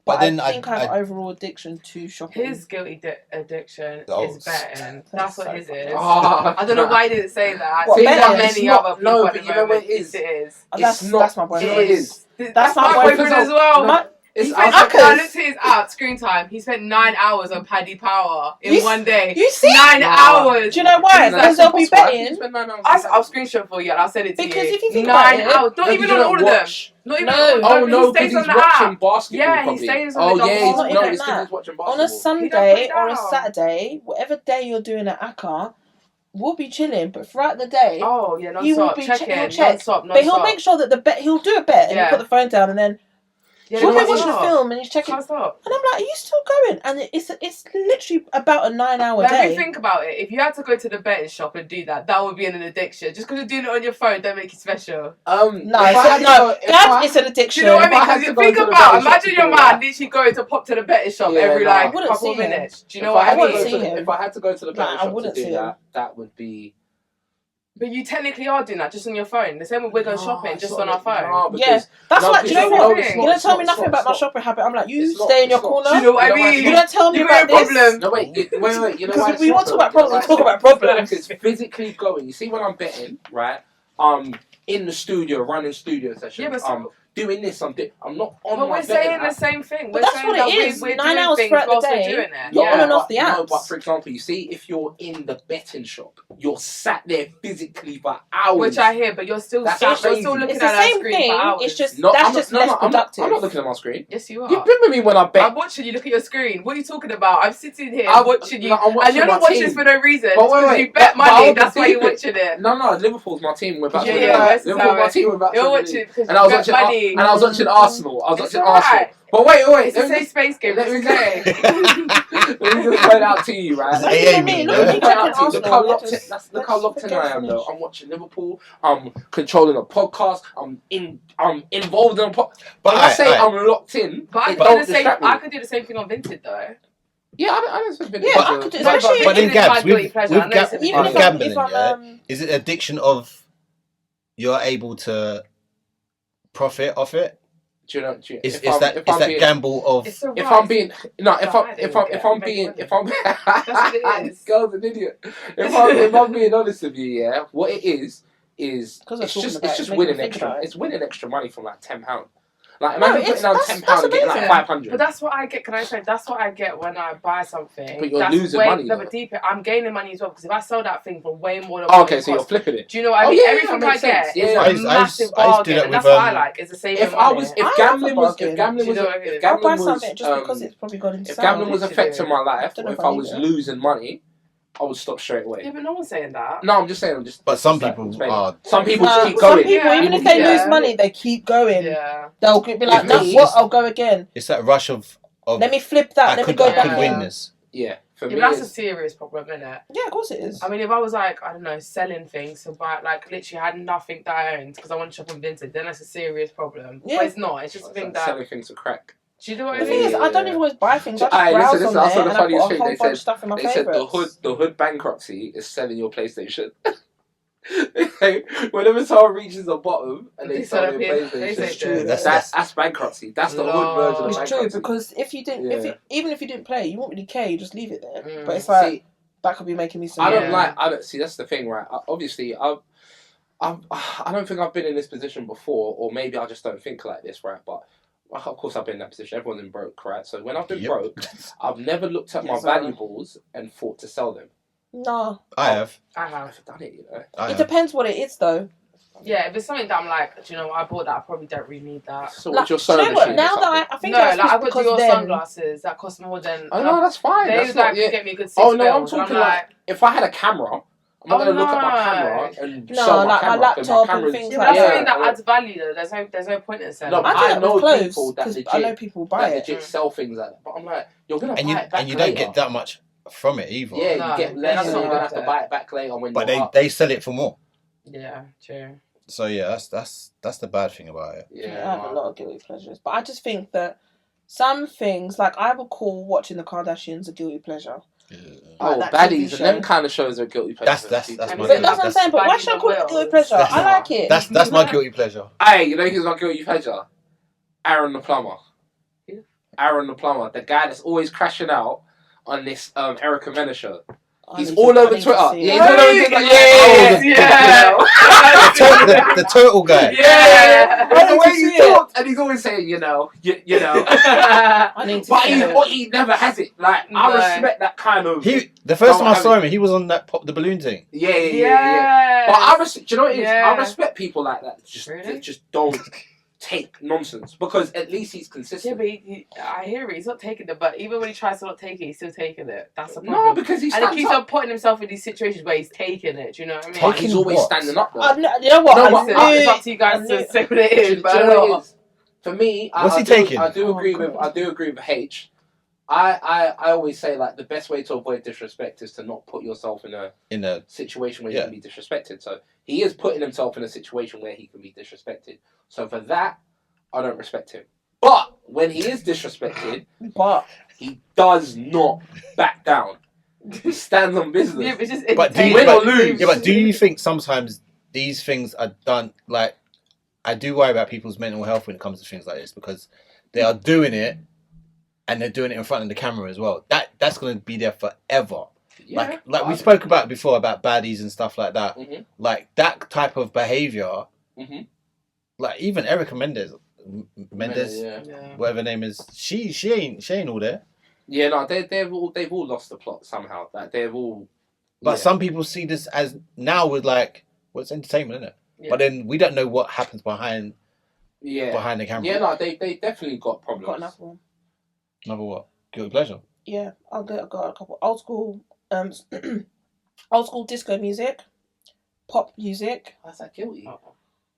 But then I think I have an overall addiction to shopping. His guilty addiction is betting. That's what his is. I don't know why he didn't say that. What, many other people. No, but you know what it is? It is. That's my boyfriend. It is. That's my boyfriend as well. He looked at his app, screen time. He spent 9 hours on Paddy Power in one day. You see? 9 hours. Do you know why? Because they'll be betting. I'll screenshot for you and I'll send it to you. Because if you think 9 hours. Not even on all of them. Not even he stays on the app. Basketball, yeah, he stays on the app. He's watching basketball. On a Sunday or a Saturday, whatever day you're doing at Akka, we'll be chilling, but throughout the day, he will be checking, non-stop. But he'll make sure that he'll do a bet and he'll put the phone down and then we'll be watching a film and he's checking. And I'm like, are you still going? And it's literally about a 9-hour day. Let me think about it. If you had to go to the betting shop and do that, that would be an addiction. Just because you're doing it on your phone, don't make it special. It's an addiction. Do you know what I mean? Because think about, imagine your man literally going to pop to the betting shop every couple of minutes. Do you know what I mean? If I had to go to the betting shop to do that, that would be. But you technically are doing that just on your phone. The same with we're going shopping just on our phone. That's why. Do you know what? You don't tell me nothing about my shopping habit. I'm like, you stay in your corner. Do you know what I mean? You don't tell me about this. Problem. No wait. You know why? We want to talk about problems. Talk about problems. Because physically going. You see, when I'm betting, right? in the studio, running studio sessions. Doing this, I'm not on. But we're saying the same thing. But that's what it is. We're 9 doing hours things throughout the whilst we're day. doing it. You're on and off the apps. No, but for example, you see, if you're in the betting shop, you're sat there physically for hours. Which I hear, but you're still looking It's at the our same screen thing. for hours. It's just less productive. I'm not looking at my screen. Yes, you are. You've been with me when I bet. I'm watching you look at your screen. What are you talking about? I'm sitting here watching you, watching and you're not watching this for no reason. Because you bet money. That's why you're watching it. No, Liverpool's my team. We're about to win. Liverpool's my team. We're about to win. And I was watching Arsenal. I was watching Arsenal. Right. But wait. It's a safe space game. Let me okay. Let me just point out to you, right? Look how locked in I am, though. I'm watching Liverpool. I'm controlling a podcast. I'm involved in a podcast. But when I say I'm locked in, but I could do the same thing on Vinted, though. Yeah, I don't think Vinted. Yeah, I could do it. But then, Gabs, with gambling, is it addiction of you're able to profit off it? Is that gamble of if I'm being this girl's an idiot. If I'm being honest with you, yeah, what it is it's just winning extra. It's winning extra money from like £10. Like imagine putting down £10 and getting like 500. But that's what I get. Can I say that's what I get when I buy something? But you're losing money. No, but deeper, I'm gaining money as well because if I sell that thing for way more than so you're flipping it. Do you know what I mean? Everything I get is a massive bargain, and that's what I like. Is the same. If gambling was because it's probably gone into if gambling was affecting my life, or if I was losing money, I would stop straight away. Yeah, but no one's saying that. No, I'm just saying. But some people are. Some people just keep going. Some people, even if they lose money, they keep going. Yeah. They'll be like, "No, what? I'll go again." It's that rush of let me flip that. Let me go back. I could win this. Yeah. For me, that's a serious problem, isn't it? Yeah, of course it is. I mean, if I was like, I don't know, selling things to buy, like literally had nothing that I owned because I want to shop on Vinted, then that's a serious problem. Yeah. But it's not. It's just a thing that selling things for crack. Do you know what I mean? The thing is, I don't even always buy things. I just browse on there and I put a whole bunch of stuff in my favourites. They said the hood bankruptcy is selling your PlayStation. Whenever someone reaches the bottom and they sell your PlayStation, that's bankruptcy. That's the hood version of bankruptcy. It's true because if you didn't, even if you didn't play, you won't really care. You just leave it there. But it's like that could be making me. I don't see. That's the thing, right? Obviously, I don't think I've been in this position before, or maybe I just don't think like this, right? But of course, I've been in that position. Everyone's been broke, right? So when I've been broke, I've never looked at my valuables and thought to sell them. No. I have done it, you know. It depends what it is, though. Yeah, if it's something that I'm like, do you know what, I bought that, I probably don't really need that. So what's your sewing machine? Now that I think I've got your sunglasses that cost more than... Oh, no, that's fine. They that's not, get me a good 6 Oh, no, I'm talking like, if I had a camera... I'm not going to look at my camera and sell my camera. My laptop and things like that. That's something that adds value, though. There's no point in selling. No, but I know people that legit, I know people buy it. legit sell things like that. But I'm like, you're going to buy it back and you don't get that much from it either. Yeah, you get less, so you're going to have to buy it back later when you're But they sell it for more. Yeah, true. So yeah, that's the bad thing about it. Yeah, I have a lot of guilty pleasures. But I just think that some things, like I would call watching the Kardashians a guilty pleasure. Oh, baddies and them kind of shows are guilty pleasure. That's my guilty pleasure. That's what I'm saying. But why should I call it a guilty pleasure? I like it. That's my guilty pleasure. Hey, you know who's my guilty pleasure? Aaron the plumber. Aaron the plumber, the guy that's always crashing out on this Erica Mena show. He's all over Twitter. Yeah, he's all over Twitter. Yeah. The turtle guy. Yeah. The way he talks, and he's always saying, you know. But he never has it. Like I respect that kind of. The first time I saw him, he was on that pop the balloon thing. Yeah. But do you know what it is? I respect people like that. Just don't take nonsense because at least he's consistent. Yeah, but I hear it. He's not taking it, but even when he tries to not take it, he's still taking it. That's the problem. No, because he keeps on putting himself in these situations where he's taking it. Do you know what I mean? But he's always standing up. Though. You know what? It's up to you guys to say what it is. But for me, what's he taking? I do agree with H. I always say like the best way to avoid disrespect is to not put yourself in a situation where you can be disrespected. So he is putting himself in a situation where he can be disrespected. So for that, I don't respect him. But when he is disrespected, he does not back down. He stands on business. Yeah, but just win or lose. Yeah, but do you think sometimes these things are done like? I do worry about people's mental health when it comes to things like this because they are doing it. And they're doing it in front of the camera as well. That's going to be there forever. Yeah, like we spoke about before about baddies and stuff like that. Mm-hmm. Like that type of behavior. Mm-hmm. Like even Erica Mendes, whatever her name is, she ain't all there. Yeah, no, they've all lost the plot somehow. Like they've all. But some people see this as now with like, well, it's entertainment, isn't it? Yeah. But then we don't know what happens behind the camera. Yeah, no, they definitely got problems. Got another one. Another what? Guilty pleasure. Yeah, I got a couple old school old school disco music, pop music. Why's that guilty?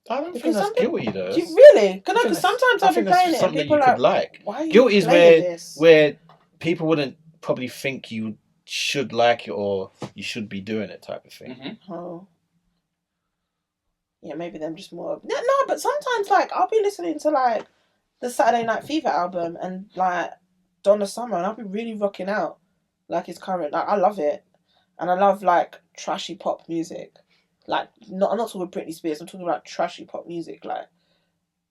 I don't think that's guilty though. Do you really? Because sometimes I've been playing it and people are like. Why are you guilty is this? where people wouldn't probably think you should like it or you should be doing it type of thing. Mm-hmm. Oh. Yeah, maybe them just more. No, but sometimes like I'll be listening to like the Saturday Night Fever album and like Donna Summer and I'll be really rocking out like it's current. Like I love it, and I love like trashy pop music. Like I'm not talking Britney Spears. I'm talking about trashy pop music like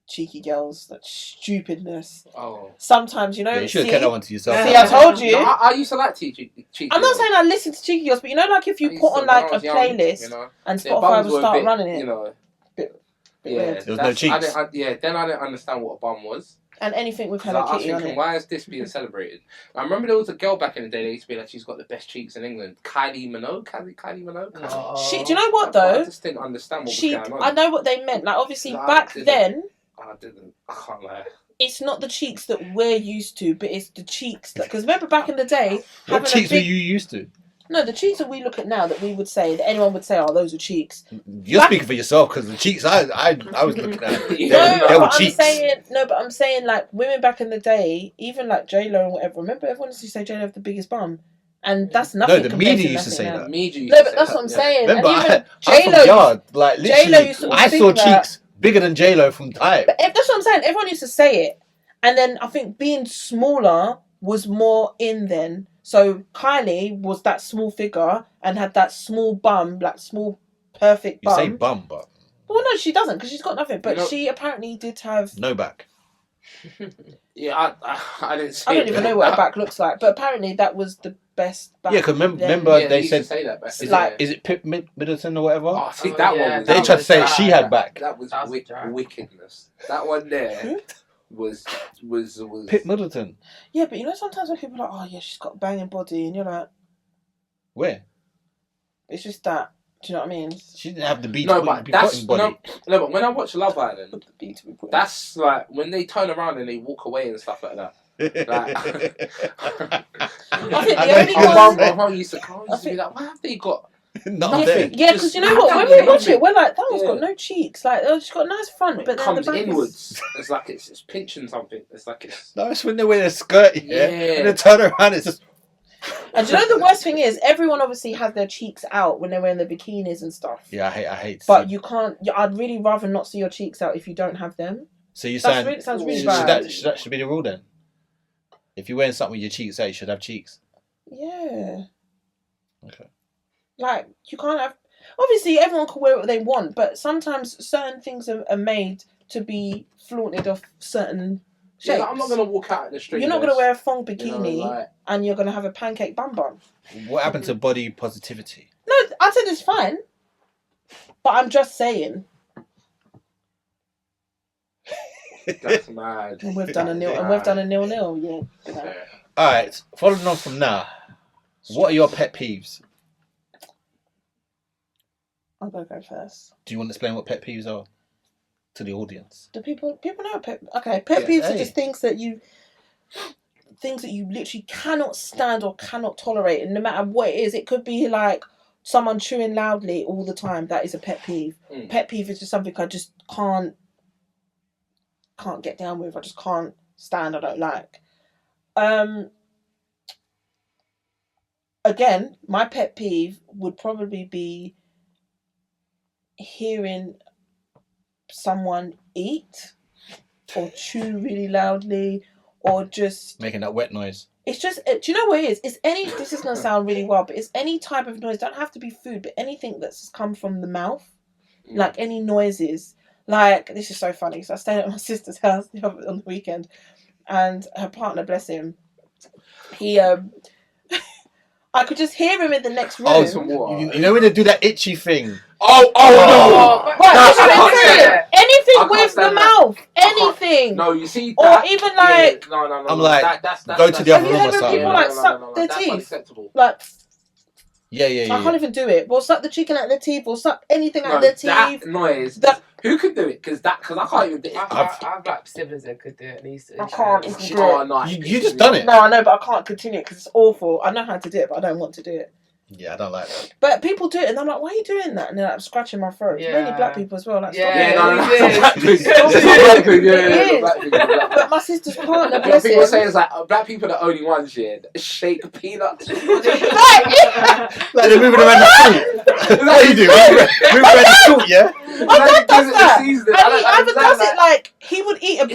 Cheeky Girls, that stupidness. Oh. Sometimes, you know. Yeah, you should have kept that one to yourself. See, I told you. No, I used to like Cheeky I'm not saying I listen to Cheeky Girls, but you know, like if you put on like a playlist and Spotify will start running it. You know. Weird. There was no cheeks. Then I didn't understand what a bum was. And anything with Hello Kitty on it. Why is this being celebrated? I remember there was a girl back in the day that used to be like, she's got the best cheeks in England. Kylie Minogue? Kylie Minogue? Do you know what though? I just didn't understand what was going on. I know what they meant. Like obviously back then. I didn't. I can't lie. It's not the cheeks that we're used to, but it's the cheeks that. Because remember back in the day. What cheeks were you used to? No, the cheeks that we look at now that we would say that anyone would say, "Oh, those are cheeks." You're speaking for yourself because the cheeks I was looking at. They were cheeks. But I'm saying like women back in the day, even like J-Lo and whatever. Remember, everyone used to say J-Lo had the biggest bum, and that's nothing. No, the media used to say that. But that's what I'm saying. Remember, and even J-Lo, like literally, I saw cheeks bigger than J-Lo from time. But that's what I'm saying. Everyone used to say it, and then I think being smaller was more in then. So Kylie was that small figure and had that small bum, like small, perfect bum. You say bum, but... Well, no, she doesn't because she's got nothing. But she apparently did have... No back. Yeah, I didn't see I don't even know what her back looks like. But apparently that was the best back. Yeah, because remember they said... Say that back. Is it Pip Middleton or whatever? Oh, see, that one. They tried to say she had back. That was wickedness. That one there... was Pip Middleton. Yeah, but you know sometimes when people are like, oh yeah, she's got a banging body, and you're like, where? It's just that. Do you know what I mean? She didn't have the beat no, to but be that's body. No, but when I watch Love Island, that's like when they turn around and they walk away and stuff like that. Like, I think the only one used to be like, why have they got? Nothing. Yeah, because you know what? When we watch it, we're like, that one's got no cheeks. Like, she's got a nice front, but then comes the back inwards. It's like it's pinching something. It's like it's. No, it's when they wear a skirt, and they turn around, it's just. And do you know the worst thing is, everyone obviously has their cheeks out when they're wearing the bikinis and stuff. Yeah, I hate. But you can't. I'd really rather not see your cheeks out if you don't have them. So you're saying it sounds really bad. That should be the rule then. If you're wearing something with your cheeks out, you should have cheeks. Yeah. Okay. Like you can't have. Obviously, everyone can wear what they want, but sometimes certain things are made to be flaunted off certain shapes. Yeah, like, I'm not gonna walk out in the street. You're not gonna wear a thong bikini and you're gonna have a pancake bum bum. What happened to body positivity? No, I said it's fine, but I'm just saying. That's mad. And we've done a 0-0. Yeah. All right. Following on from now, what are your pet peeves? I'm gonna go first. Do you want to explain what pet peeves are to the audience? Do people know pet? Okay, pet peeves are just things that you literally cannot stand or cannot tolerate, and no matter what it is, it could be like someone chewing loudly all the time. That is a pet peeve. Pet peeve is just something I just can't get down with. I just can't stand. I don't like. Again, my pet peeve would probably be hearing someone eat or chew really loudly or just making that wet noise. It's just, do you know what it is? It's any, this is going to sound really wild, but it's any type of noise. Don't have to be food, but anything that's come from the mouth, like any noises. Like, this is so funny. So I stayed at my sister's house on the weekend, and her partner, bless him, he I could just hear him in the next room. Oh, you know when they do that itchy thing? Oh no! Right, anything with the mouth, anything. No, you see that? Or even like, no. I'm like, that's go to the other room or something. People like suck their teeth. Unacceptable. Like, yeah. I can't even do it. Or suck the chicken out of their teeth, or suck anything out of their teeth. That noise. Who could do it? Because I can't even do it. I've like siblings that could do it. I can't even do it. Oh, no. You just done it. No, I know, but I can't continue because it's awful. I know how to do it, but I don't want to do it. Yeah, I don't like that. But people do it, and I'm like, why are you doing that? And they're like, I'm scratching my throat. Yeah. Mainly black people as well. Like, But my sister's partner, bless people him. say it's like black people are the only ones here that shake peanuts. Like they're moving around the fruit. What you do? Moving around the fruit, yeah? My dad does that. And he either does it like, he would eat a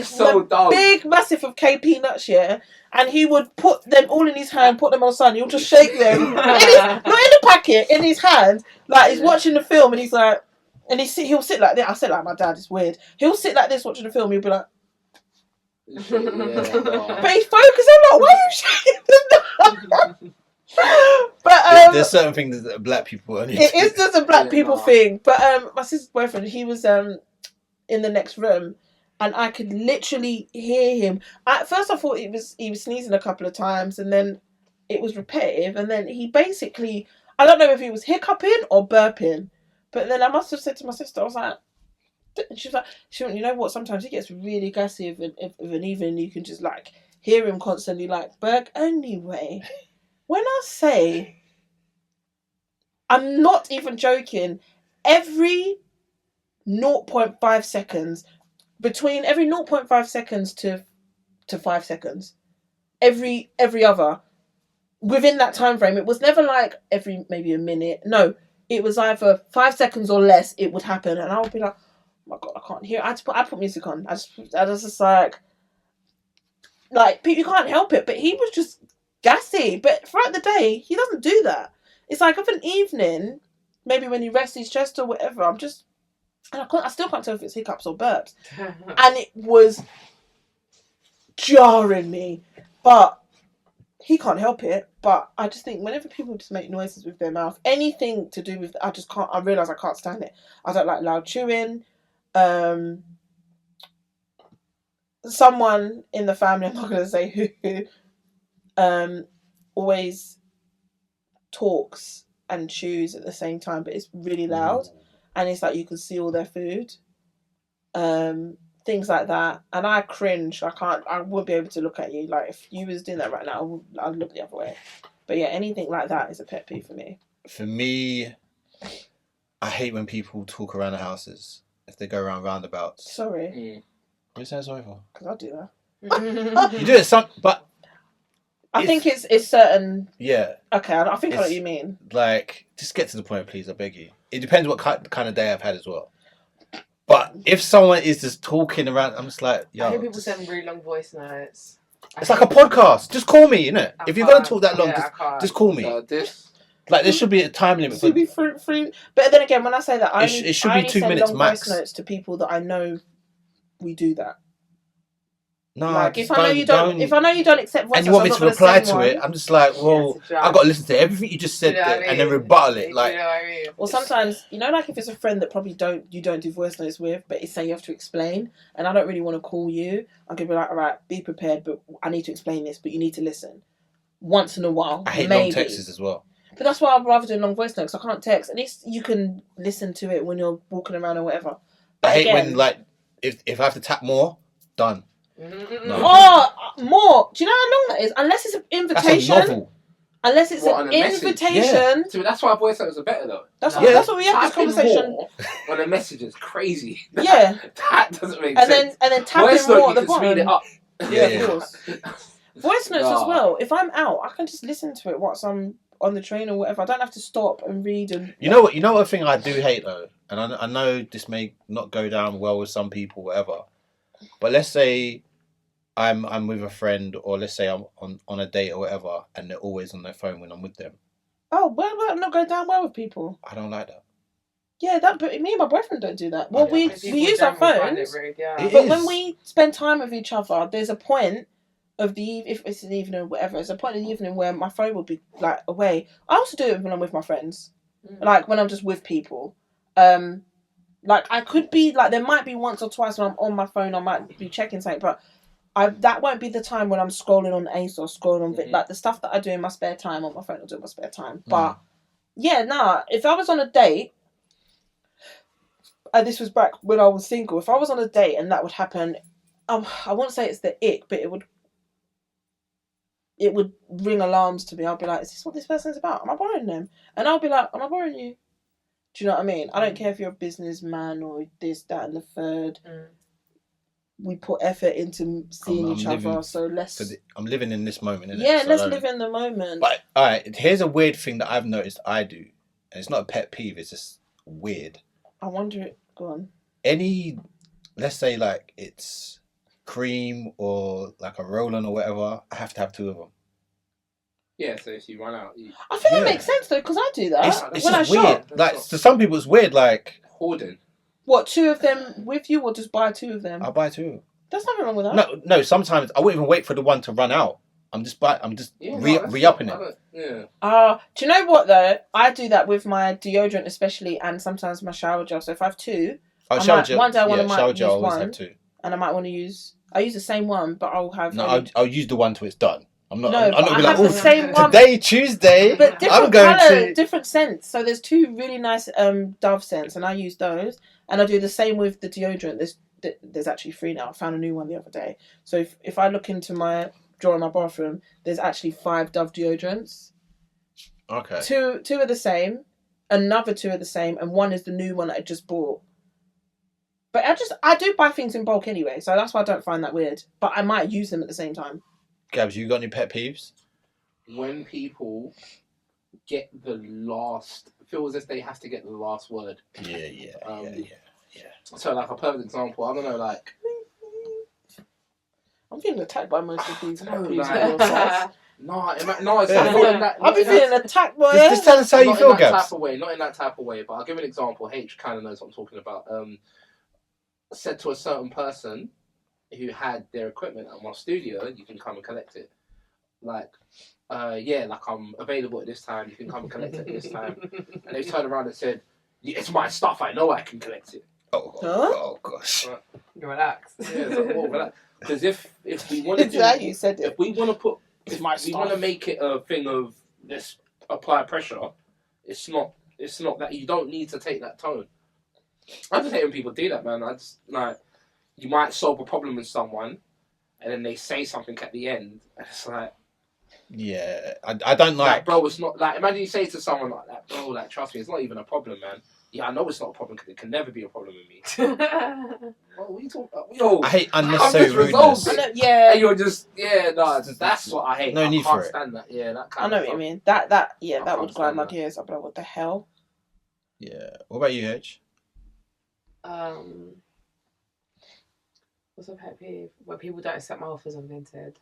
big massive of KP nuts, yeah? And he would put them all in his hand, put them on the sun. He'll just shake them, not in the packet, in his hand. Like he's watching the film, and he's like, and he'll sit like this. I sit like my dad. It's weird. He'll sit like this watching the film. He'll be like, but he's focused. I'm like, why are you shaking them? But there's certain things that black people only. It is just a black people thing. But my sister's boyfriend, he was in the next room. And I could literally hear him. At first, I thought he was sneezing a couple of times, and then it was repetitive. And then he basically, I don't know if he was hiccuping or burping, but then I must have said to my sister, I was like, and she was like, you know what? Sometimes he gets really gassy of an evening. You can just like hear him constantly like, Berg. Anyway, when I say, I'm not even joking. Every 0.5 seconds. Between every 0.5 seconds to 5 seconds, every other, within that time frame, it was never like every maybe a minute. No, it was either 5 seconds or less. It would happen, and I would be like, "Oh my god, I can't hear." I put music on. I was just like you can't help it. But he was just gassy. But throughout the day, he doesn't do that. It's like of an evening, maybe when he rests his chest or whatever. And I still can't tell if it's hiccups or burps. And it was jarring me. But he can't help it. But I just think whenever people just make noises with their mouth, anything to do with, I just can't, I realise I can't stand it. I don't like loud chewing. Someone in the family, I'm not going to say who, always talks and chews at the same time, but it's really loud. And it's like you can see all their food, things like that. And I cringe. I wouldn't be able to look at you. Like if you was doing that right now, I'd look the other way. But yeah, anything like that is a pet peeve for me. For me, I hate when people talk around the houses if they go around roundabouts. Sorry. What are you saying sorry for? Because I do that. You do it but I think it's certain. Yeah. Okay, I think I know what you mean. Like, just get to the point, please. I beg you. It depends what kind of day I've had as well. But if someone is just talking around, I'm just like, yo. I hear people send really long voice notes. It's like a podcast. Just call me, innit? If you're gonna talk that long, just call me. Like there should be a time limit. Should be free. But then again, when I say that, it should be 2 minutes max. Voice notes to people that I know we do that. No, like if I know you don't accept voice and you want me to reply to it, I'm just like, well, I've got to listen to everything you just said and then rebuttal it. Like, or sometimes, like if it's a friend that probably you don't do voice notes with, but it's saying you have to explain, and I don't really want to call you. I'm gonna be like, all right, be prepared, but I need to explain this, but you need to listen once in a while. I hate long texts as well. But that's why I'd rather do long voice notes. I can't text. At least you can listen to it when you're walking around or whatever. But I hate when like if I have to tap more, done. No. Oh, more. Do you know how long that is? Unless it's an invitation. That's a novel. Unless it's an invitation. Yeah. So that's why voice notes are better though. That's what we have this conversation. When a message is crazy. Yeah. That doesn't make sense. And then tapping more at the bottom. Speed it up. Yeah, of course. Voice notes as well. If I'm out, I can just listen to it once I'm on the train or whatever. I don't have to stop and read and. You know what thing I do hate though, and I know this may not go down well with some people, whatever. But let's say I'm with a friend, or let's say I'm on a date or whatever, and they're always on their phone when I'm with them. Oh, well, that not go down well with people. I don't like that. Yeah, but me and my boyfriend don't do that. Well, we use our phones, rude, but when we spend time with each other, there's a point of the if it's an evening or whatever, it's a point in the evening where my phone will be like away. I also do it when I'm with my friends, like when I'm just with people. Like I could be like there might be once or twice when I'm on my phone, I might be checking something, but that won't be the time when I'm scrolling on Ace or scrolling on like the stuff that I do in my spare time on my phone. I'll do in my spare time, but yeah, nah. If I was on a date. This was back when I was single. If I was on a date and that would happen, I won't say it's the ick, but it would ring alarms to me. I'll be like, is this what this person's about? Am I borrowing them? And I'll be like, am I borrowing you? Do you know what I mean? I don't care if you're a businessman or this, that, and the third. We put effort into seeing each other, so let's. I'm living in this moment. Yeah, let's live in the moment. But all right, here's a weird thing that I've noticed I do, and it's not a pet peeve. It's just weird. I wonder. Go on. Let's say like it's cream or like a roll-on or whatever. I have to have two of them. Yeah, so if you run out, I think that makes sense though, because I do that it's when I just weird. shop. Like to some people, it's weird. Like hoarding. What, two of them with you, or just buy two of them? I'll buy two. There's nothing wrong with that. No. Sometimes I wouldn't even wait for the one to run out. I'm just re-upping it. Yeah. Do you know what though? I do that with my deodorant especially, and sometimes my shower gel. So if I have two, shower gel. One day I want to shower use gel. I always one, have two. and I might want to use. I use the same one, but I'll have. No, I'll use the one till it's done. I'm not. No, I'm not I gonna be have like, the same one. Today, Tuesday, but different I'm going colour, to different scents. So there's two really nice Dove scents, and I use those. And I do the same with the deodorant. There's actually 3 now. I found a new one the other day. So if I look into my drawer in my bathroom, there's actually 5 Dove deodorants. Okay. Two are the same, another 2 are the same, and one is the new one that I just bought. But I do buy things in bulk anyway, so that's why I don't find that weird. But I might use them at the same time. Gabs, you got any pet peeves? When people get feel as if they have to get the last word. Yeah. So like a perfect example, I don't know, like I'm feeling attacked by most of these. No, it's not. I'll be feeling attacked by Just tell us how you feel, Gabs. Not in that type of way, but I'll give an example. H kind of knows what I'm talking about. Said to a certain person who had their equipment at my studio, you can come and collect it. Like, like I'm available at this time, you can come and collect it at this time. And they turned around and said, it's my stuff, I know I can collect it. Oh gosh. You relax. Yeah, it's like, well, relax. Because if we want to if we want to make it a thing of let's apply pressure, it's not that you don't need to take that tone. I just hate when people do that, man. I just like you might solve a problem with someone, and then they say something at the end, and it's like. Yeah, I don't like. Bro, it's not like. Imagine you say to someone like that, bro. Like, trust me, it's not even a problem, man. Yeah, I know it's not a problem because it can never be a problem with me. What are you talking about? Yo, I hate unnecessary rudeness. Yeah, and you're just that's what I hate. No need for it. Stand that. Yeah, that I kind know of what you mean. I That would grind my stand that. gears. I'd be like, what the hell? Yeah. What about you, H? What's a pet peeve? When people don't accept my offers on Vinted.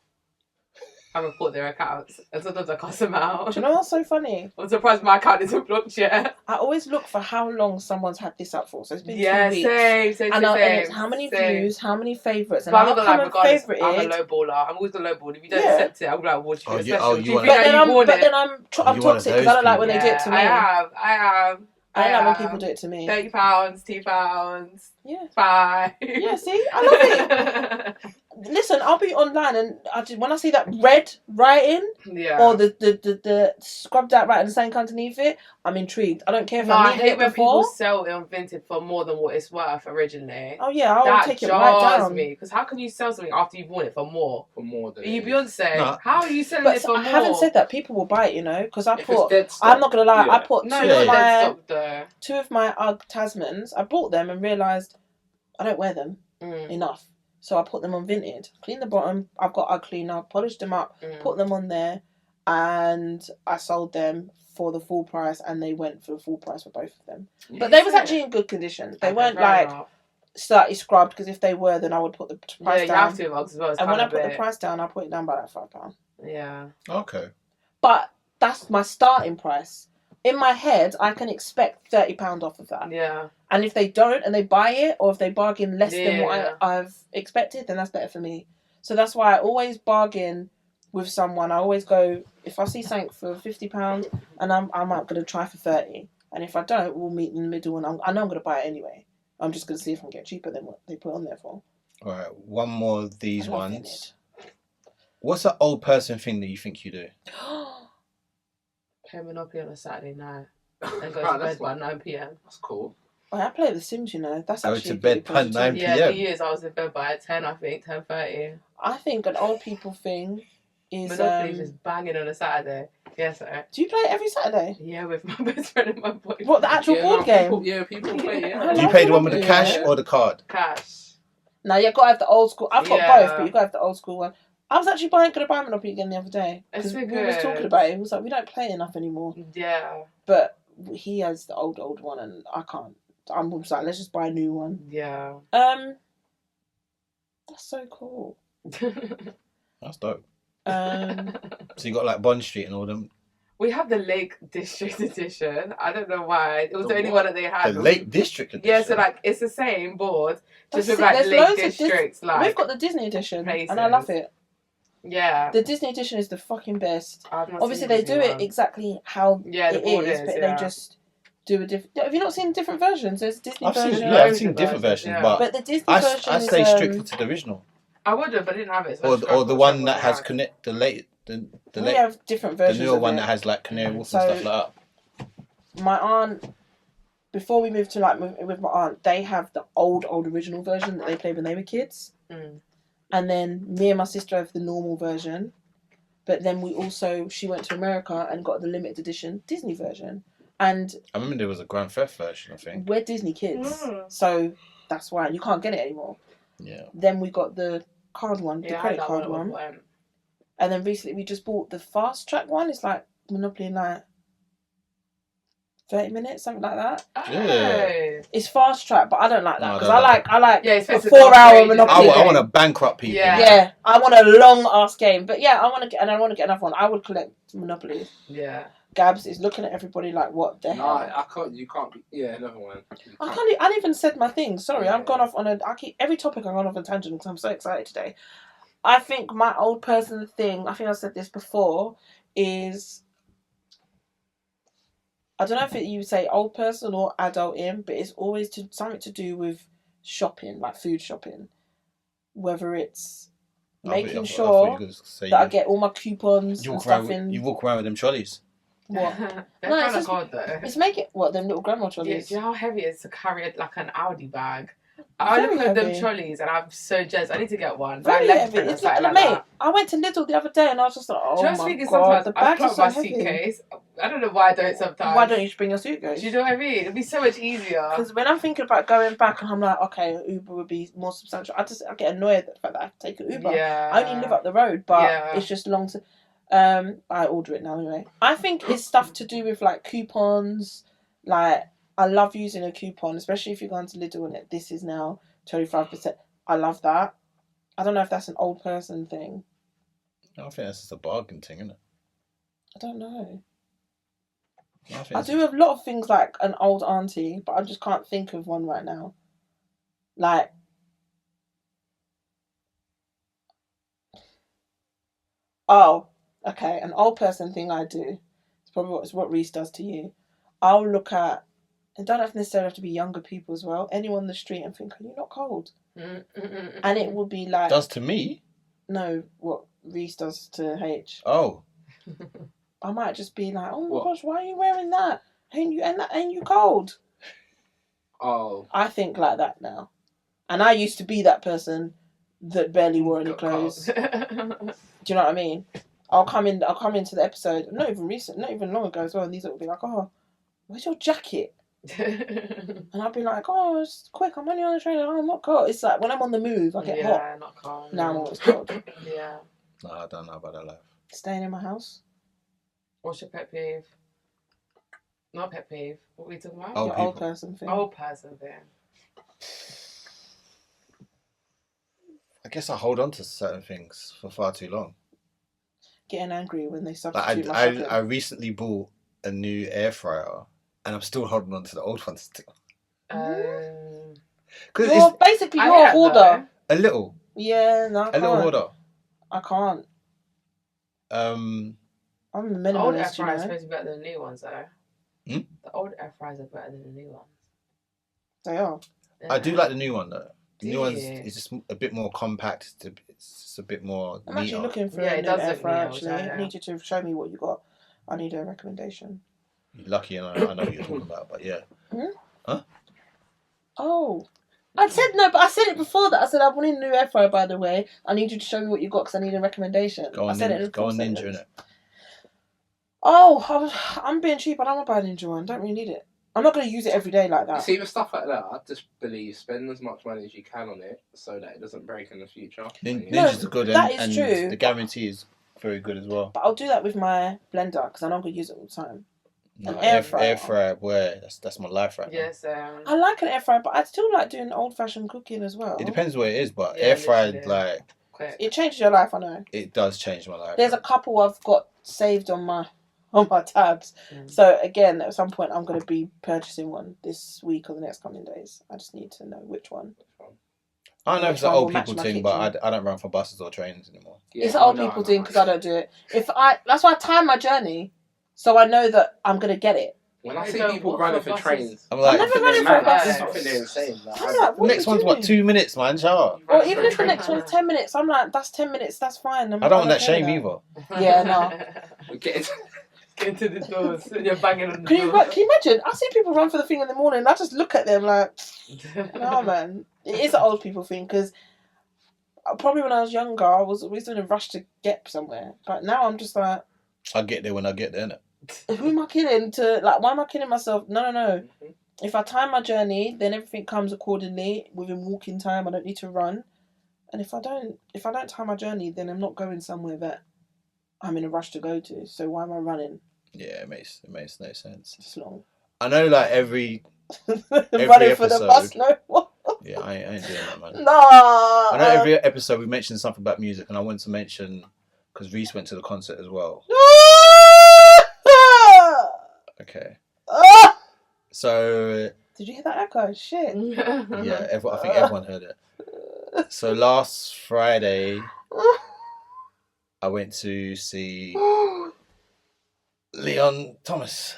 I report their accounts, and sometimes I cuss them out. Do you know what's so funny? I'm surprised my account isn't blocked yet. I always look for how long someone's had this up for. So it's been 2 weeks. Same. And it's how many views, how many favourites, and But how I'm common favourite I'm a is. low baller. I'm always the low baller. If you don't accept it, I'm like, what do you feel special? you want But then I'm you toxic one of because I don't like when they do it to me. I I don't like when people do it to me. £30, £2, Yeah. 5. Yeah, see? I love it. Listen, I'll be online and when I see that red writing or the scrubbed out writing saying underneath it, I'm intrigued. I don't care if I hate it when before. people sell it on Vinted for more than what it's worth originally. Oh yeah, I'll take it right down. Me because how can you sell something after you've bought it for more? For more than Are you Beyonce? No. How are you selling it for more? I haven't said that. People will buy it, you know, because I If put. it's dead stock, I'm not gonna lie. yeah. I put No, two of my UGG Tasmans. I bought them and realised I don't wear them Mm. enough. So I put them on Vinted. Clean the bottom. I've got UGG cleaner. Polished them up. Put them on there, and I sold them for the full price, and they went for the full price for both of them. But they was actually in good condition. They weren't like slightly scrubbed, because if they were, then I would put the price down. You have to have UGGs as well. And when I put the price down, I put it down by like £5. Yeah. Okay. But that's my starting price. In my head, I can expect £30 off of that. Yeah. And if they don't and they buy it, or if they bargain less than what I've expected, then that's better for me. So that's why I always bargain with someone. I always go, if I see something for £50 and I'm going to try for 30, and if I don't, we'll meet in the middle, and I know I'm going to buy it anyway. I'm just going to see if I can get cheaper than what they put on there for. All right, one more of these I love ones. What's an old person thing that you think you do? Play Monopoly on a Saturday night and go to bed by 9 p.m. That's cool. Oh, I play The Sims, you know. That's Go actually to bed by 9 Yeah, p.m. for years I was in bed by 10, I think, 10:30. I think an old people thing is Monopoly just banging on a Saturday. Yes, sir. Do you play it every Saturday? Yeah, with my best friend and my boyfriend. What, the actual board game? People play it. Do you play the one with the cash or the card? Cash. No, you've got to have the old school. I've got Yeah. both, but you've got to have the old school one. I was actually going to buy Monopoly again the other day. It's Because so we was good. talking about it. It was like, we don't play enough anymore. Yeah. But he has the old one, and I can't. I'm just like, let's just buy a new one. Yeah. That's so cool. That's dope. Um, So you got like Bond Street and all them. We have the Lake District edition. I don't know why. It was The the only what? one that they had. The Lake District edition. Yeah, so like it's the same board, just That's with it. like There's Lake loads of Districts. Like we've got the Disney edition, places. and I love it. yeah. The Disney edition is the fucking best. I've not Obviously, seen they Disney do it one. exactly how Yeah, the it board is, is, but yeah. they just do a different. Have you not seen different versions? There's Disney I've seen, version, yeah, I've Loads seen of different versions, versions, yeah. but the Disney I version stay is strictly to the original. I would have, but I didn't have it. So I Or the one that has struggled. connect the late the we late have different the versions. newer of one it. that has like Canary Wolf So- and stuff like that. My aunt, before we moved to like with my aunt, they have the old original version that they played when they were kids, Mm. and then me and my sister have the normal version. But then she went to America and got the limited edition Disney version, and I remember there was a Grand Theft version, I think. we're Disney kids, Mm. so that's why you can't get it anymore. Yeah. Then we got the card one, the Yeah, I credit had that card at one, point. and then recently we just bought the fast track one. It's like Monopoly in like 30 minutes, something like that. Yeah. It's fast track, but I don't like that No, I because don't I like like Yeah, it's a supposed to 4 go hour crazy. Monopoly. I game. want to bankrupt people. Yeah. Yeah, I want a long ass game. But yeah, I want to get another one. I would collect Monopoly. Yeah. Gabs is looking at everybody like, what the No, hell? I can't. You can't. Yeah, another one. I didn't even said my thing. Sorry, Yeah. I've gone off on every topic I've gone off on a tangent because I'm so excited today. I think my old person thing, I think I said this before, is, I don't know if you say old person or adult in, but it's always something to do with shopping, like food shopping. Whether it's making sure that I get all my coupons You and walk, stuff around, in. you walk around with them trolleys. What? They're No, it's kind of just- cold though. It's making what them little grandma Yeah, trolleys. do you know how heavy it is to carry like an Audi bag? I Very look at them heavy. trolleys and I'm so jealous. I need to get one. Very Like, heavy. left It's like like, that. mate, I went to Lidl the other day and I was just like, oh Do you know my what's thinking god, sometimes? the I've bags are plucked so my heavy. suitcase. I don't know why I don't sometimes. Why don't you just bring your suitcase? Do you know what I mean? It'd be so much easier. Because when I'm thinking about going back and I'm like, okay, Uber would be more substantial. I get annoyed at the fact that I have to take an Uber. Yeah. I only live up the road, but Yeah. it's just long to. I order it now anyway. I think it's stuff to do with like coupons. Like I love using a coupon, especially if you're going to Lidl and this is now 25%. I love that. I don't know if that's an old person thing. I think that's just a bargain thing, isn't it? I don't know. think I it's- do have a lot of things like an old auntie, but I just can't think of one right now. Like, oh, okay, an old person thing I do. It's probably what Reese does to you. I'll look at, it don't necessarily have to be younger people as well, anyone on the street and think, are you not cold? And it would be like, Does to me? no, what Reese does to H. Oh. I might just be like, oh my What? gosh, why are you wearing that? Ain't you cold? Oh. I think like that now. And I used to be that person that barely wore any Got cold. clothes. Do you know what I mean? I'll come into the episode, not even long ago as well, and these will be like, oh, where's your jacket? And I'll be like, oh, it's quick, I'm only on the train, oh, I'm not cold. It's like when I'm on the move, I get hot. Yeah, not cold. Now I'm always cold. Yeah. No, I don't know about that life. Staying in my house. What's your pet peeve? Not pet peeve. What are we talking about? Oh, Your old people. person thing. Old person thing. I guess I hold on to certain things for far too long. Getting angry when they Like substitute my I chocolate. recently bought a new air fryer, and I'm still holding on to the old one still. Mm. Because You're basically I your get order. though. a little. Yeah, no, I A can't. little holder. I can't. Um, I'm a The old air minimalist, you fryers are know. supposed to be better than the new ones, though. Hmm? The old air fryers are better than the new ones. They are. I do like the new one though. The Do new one's you? is just a bit more compact. It's just a bit more I'm actually neater. looking for Yeah, a it new does air look fryer, neat, actually. yeah. I need you to show me what you got. I need a recommendation. You're lucky, and I know what you're talking about. But yeah, Oh. I said no, but I said it before that. I said I want a new air fryer, by the way. I need you to show me what you got because I need a recommendation. go I on, said it in go on full Ninja sentence. innit? Oh, I'm being cheap. I don't want to buy a Ninja one. Don't really need it. I'm not going to use it every day like You that. see, with stuff like that, I just believe spend as much money as you can on it so that it doesn't break in the future. Ninjas are good, that and is true. the guarantee is very good as well. But I'll do that with my blender because I know I'm going to use it all the time. No, An air fryer. air fryer, boy, that's my life right now. Yes. I like an air fryer, but I still like doing old-fashioned cooking as well. It depends where it is, but Yeah, air fryer, literally. like, Quick. It changes your life, I know. it does change my life. There's a couple I've got saved on my tabs. Mm. So again, at some point, I'm going to be purchasing one this week or the next coming days. I just need to know which one. I don't know if which it's an one old will match people my thing, but kitchen. I don't run for buses or trains anymore. It's an old people thing because I don't do it. That's why I time my journey, so I know that I'm going to get it. When I see Go, people what running for for buses? trains, I'm like, I'm never I think running they're for a mad. bus. I think they're insane. Like, I'm like, what next are you one's what, doing? 2 minutes, man. Shut up. Or even if the next one's 10 minutes, I'm like, that's 10 minutes, that's fine. I don't want that okay shame with either. Yeah, no. we're getting Get into the doors. And you're banging on the Can you door. imagine? I see people run for the thing in the morning and I just look at them like, no, man. It is an old people thing because probably when I was younger, I was always in a rush to get somewhere. But now I'm just like, I'll get there when I get there, innit? who am I kidding to? Like, why am I kidding myself? No. If I time my journey, then everything comes accordingly within walking time. I don't need to run. And if I don't time my journey, then I'm not going somewhere that I'm in a rush to go to. So why am I running? Yeah, it makes no sense. It's long. I know, like every Running for the bus, episode- no. What? yeah, I ain't doing that, man. No. I know every episode we mentioned something about music, and I wanted to mention because Reese went to the concert as well. Okay, so Did you hear that echo? Shit. yeah, I think everyone heard it. So last Friday, I went to see Leon Thomas,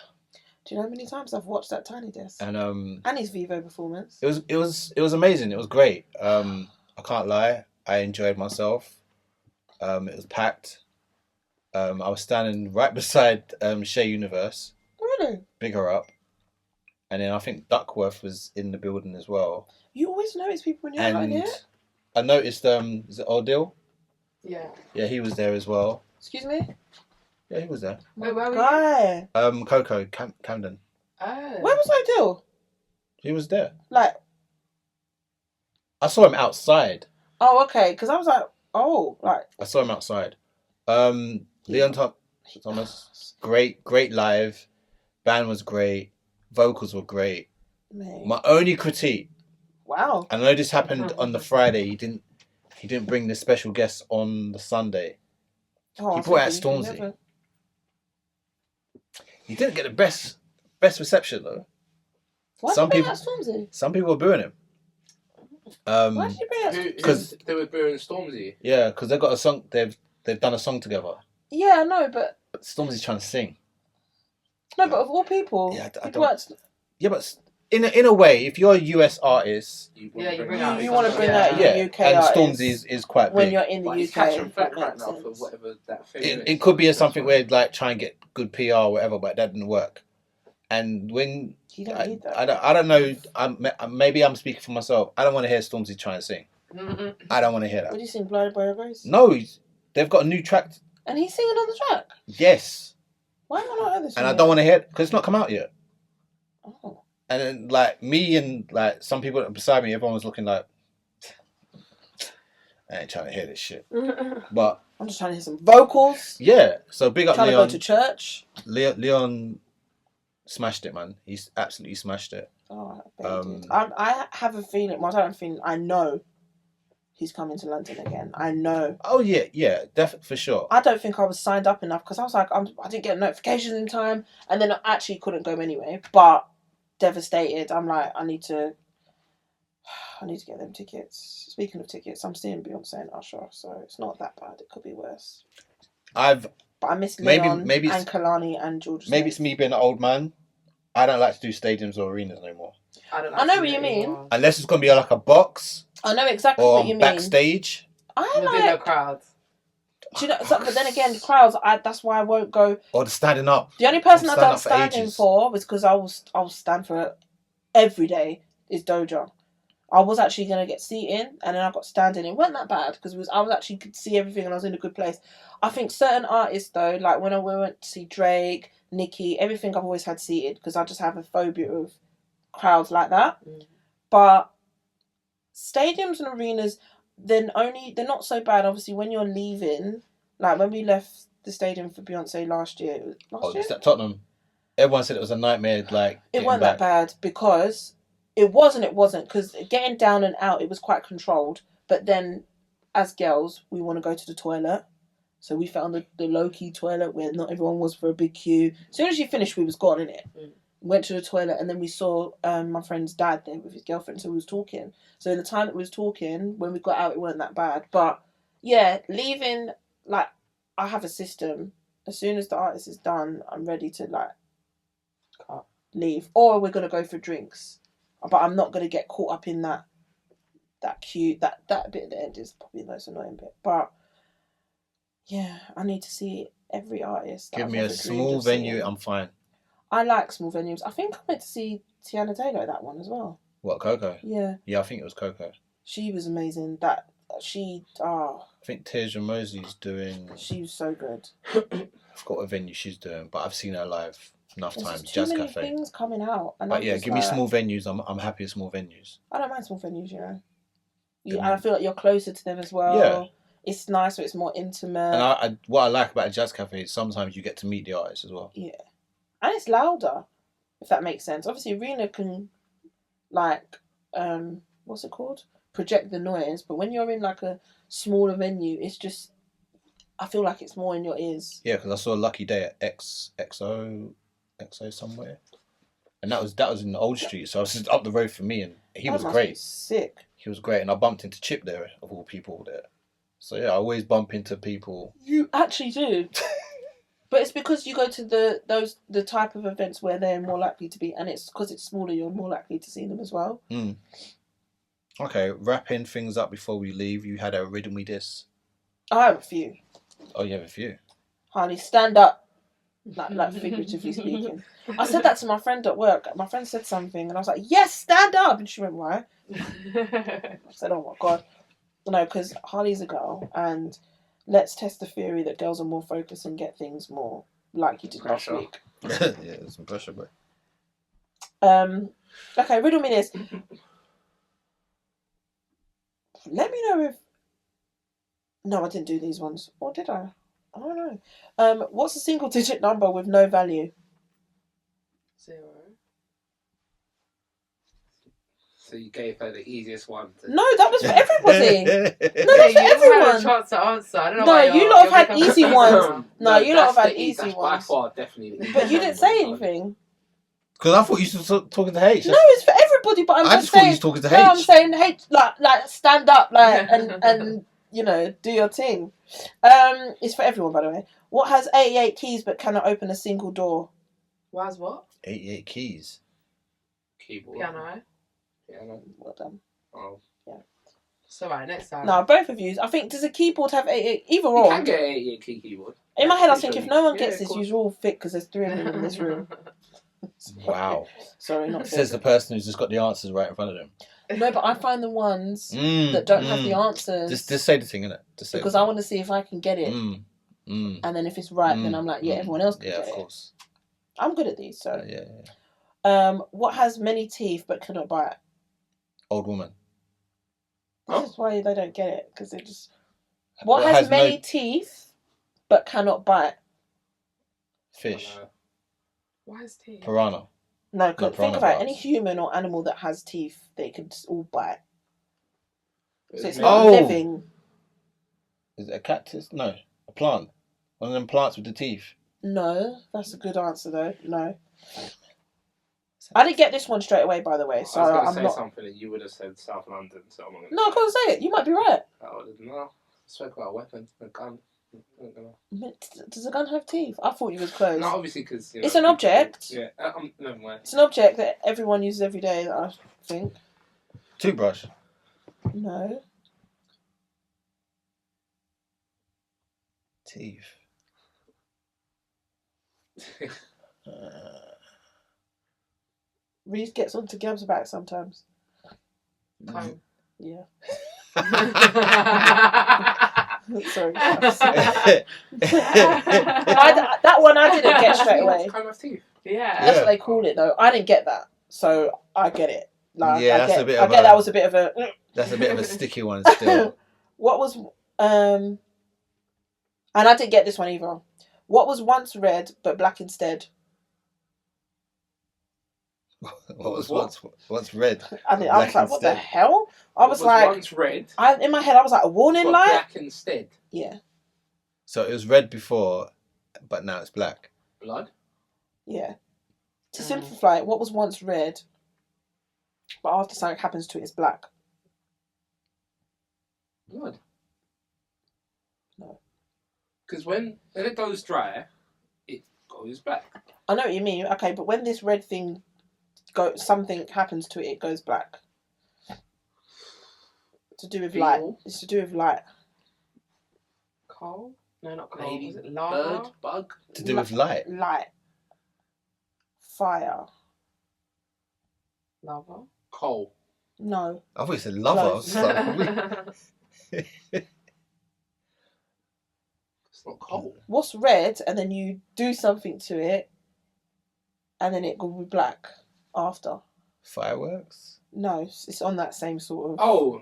Do you know how many times I've watched that Tiny Desk and his Vivo performance? it was amazing. It was great. I can't lie, I enjoyed myself. It was packed. I was standing right beside Shea Universe. Really? Big her up. And then I think Duckworth was in the building as well. You always notice people when you're like And here. I noticed, is it Odile? Yeah. Yeah, he was there as well. Excuse me? Yeah, he was there. Wait, where were you? Guy. Coco, Camden. Oh. Where was Odile? He was there. Like, I saw him outside. oh, okay. Because I was like, oh, like. I saw him outside. Leon Thomas, great live. Band was great. Vocals were great. Mate. My only critique, Wow. I know this happened on the Friday. He didn't bring the special guests on the Sunday. Oh, He I brought out think you can Stormzy. never- He didn't get the best reception though. Why Some did you bring people- out Stormzy? Some people were booing him. Why did you bring out Stormzy? Because- they were booing Stormzy. Yeah, because they've got a song. They've done a song together. Yeah, I know, but But Stormzy's trying to sing. no, but of all people, Yeah, I people don't- weren't- Yeah, but in a way, if you're a US artist, Yeah, you bring out you want to bring Yeah. out yeah, your UK and artists Stormzy is quite when big. you're in the But he's UK. catching flack that right makes now for sense. whatever that thing is. It could be something where like try and get good PR or whatever, but that didn't work. And when You don't need that. I don't know, maybe I'm speaking for myself. I don't want to hear Stormzy trying to sing. I don't want to hear What that. do you sing, Blinded by Your Grace? No, they've got a new track. And he's singing on the track. Yes, Why am I not heard this? and I yet? don't want to hear it because it's not come out yet. Oh. And then, like me and like some people beside me, everyone was looking like, I ain't trying to hear this shit. But I'm just trying to hear some vocals. yeah, so big up Trying Leon. to go to church. Leon smashed it, man. He's absolutely smashed it. Oh, I have a feeling. Well, I don't have a feeling. I know he's coming to London again. I know. Oh yeah, definitely for sure. I don't think I was signed up enough because I was like, I didn't get notifications in time, and then I actually couldn't go anyway. But devastated. I'm like, I need to. I need to get them tickets. Speaking of tickets, I'm seeing Beyonce and Usher, so it's not that bad. It could be worse. But I miss Leon and Kalani and George. Maybe it's me being an old man. I don't like to do stadiums or arenas no more. I know what you mean. Unless it's gonna be like a box. I know exactly what you mean. Backstage. Within the crowd. Do you know? But then again, the crowds. That's why I won't go. Or the standing up. The only person I've done standing for was because I will stand for it every day. Is Doja. I was actually gonna get seating, and then I got standing. It wasn't that bad because I was actually could see everything, and I was in a good place. I think certain artists though, like when we went to see Drake, Nicki, everything I've always had seated because I just have a phobia of crowds like that. But stadiums and arenas, they're not so bad. Obviously, when you're leaving, like when we left the stadium for Beyonce last year. It's at Tottenham. Everyone said it was a nightmare. Like it wasn't that bad because it wasn't because getting down and out it was quite controlled. But then, as girls, we want to go to the toilet, so we found the low key toilet where not everyone was for a big queue. As soon as you finished, we was gone in it. Went to the toilet and then we saw my friend's dad there with his girlfriend, so we was talking. So in the time that we was talking, when we got out, it wasn't that bad. But yeah, leaving, like, I have a system. As soon as the artist is done, I'm ready to like leave, or we're gonna go for drinks. But I'm not gonna get caught up in that queue. That bit at the end is probably the most annoying bit. But yeah, I need to see every artist. Give me a small venue, I'm fine. I like small venues. I think I went to see Tiana Taylor at that one as well. What, Coco? Yeah. Yeah, I think it was Coco. She was amazing. I think Teja Mosey's doing... She was so good. I forgot what venue she's doing, but I've seen her live enough times. Jazz Cafe. Cafe. Things coming out. And but yeah, give me small venues. I'm happy with small venues. I don't mind small venues, you know. And I feel like you're closer to them as well. Yeah. It's nicer, it's more intimate. And what I like about a Jazz Cafe is sometimes you get to meet the artists as well. Yeah. And it's louder, if that makes sense. Obviously, arena can, like, what's it called? Project the noise. But when you're in, like, a smaller venue, it's just, I feel like it's more in your ears. Yeah, because I saw Lucky Day at XO somewhere. And that was in the Old Street, so I was just up the road from me, and he was great. Sick. He was great, and I bumped into Chip there, of all people there. So yeah, I always bump into people. You actually do. But it's because you go to the type of events where they're more likely to be, and it's because it's smaller, you're more likely to see them as well. Okay, wrapping things up before we leave, you had a Riddle Me This. I have a few. Oh, you have a few? Harley, stand up. Like figuratively speaking. I said that to my friend at work. My friend said something, and I was like, yes, stand up! And she went, why? I said, oh my God. No, because Harley's a girl, and... Let's test the theory that girls are more focused and get things more like you did last week. Yeah, there's some pressure, bro. Okay, riddle me this. Let me know if... No, I didn't do these ones. Or did I? I don't know. What's a single digit number with no value? 0. So you gave her the easiest one. No, that was for everybody. No, that's for you everyone. had a chance to answer. I don't know no, why you lot have had easy ones. No, you lot have had easy that's ones. by far, definitely. But you didn't say anything. Because I thought you were talking to H. No, it's for everybody. But I just thought you were talking to H. No, I'm saying H, like stand up, like and you know, do your thing. It's for everyone, by the way. What has 88 keys but cannot open a single door? What has what? 88 keys. Keyboard. Piano. Piano. Well done. Oh. Yeah. So right, next time. No, both of you. I think, does a keyboard have 88? Either You or. can get an 88 key keyboard. In my head, I think if no one Yeah, gets this, you're all fit because there's 3 of them in this room. Wow. Sorry, not Says the person who's just got the answers right in front of them. No, but I find the ones that don't have the answers. Just say the thing, innit? Because I want to see if I can get it. And then if it's right, then I'm like, yeah, everyone else can get it. Yeah, of course. I'm good at these, so. Yeah. What has many teeth but cannot bite? Old woman. This is why they don't get it, because they just... What has many teeth but cannot bite? Fish. What has teeth? Piranha. No, think about it. Any human or animal that has teeth, they could all bite. So it's not living. Is it a cactus? No. A plant. One of them plants with the teeth. No, that's a good answer though. No. I didn't get this one straight away, by the way. So I was going to I'm say not. something and you would have said South London, so I'm not going to. No, I can't say it. You might be right. No, spoke about a weapon, a gun. Does a gun have teeth? I thought you was close. No, obviously because it's an object. Yeah, never mind. It's an object that everyone uses every day. I think. Toothbrush. No. Teeth. Reese gets onto Gab's back sometimes. Time. Yeah. Sorry. That one I didn't get straight away. Kind of teeth. Yeah. That's what they call it though. I didn't get that, so I get it. Like, yeah, I get that was a bit of a. That's a bit of a sticky one still. What was and I didn't get this one either. What was once red but black instead? What was once red? I was like, what the hell? I was like, like, once red. In my head, I was like, a warning light. Black instead. Yeah. So it was red before, but now it's black. Blood. Yeah. To simplify it, what was once red, but after something happens to it, it's black. Blood. No. Because when it goes dry, it goes black. I know what you mean. Okay, but when this red thing something happens to it, it goes black. To do with light. It's to do with light. Coal? No, not coal. Maybe Was it lava? bird, bug. To do with light. Light. Fire. Lava? Coal. No. I thought you said lava. I was like, It's not coal. What's red, and then you do something to it, and then it will be black after. fireworks. No, it's on that same sort of. Oh,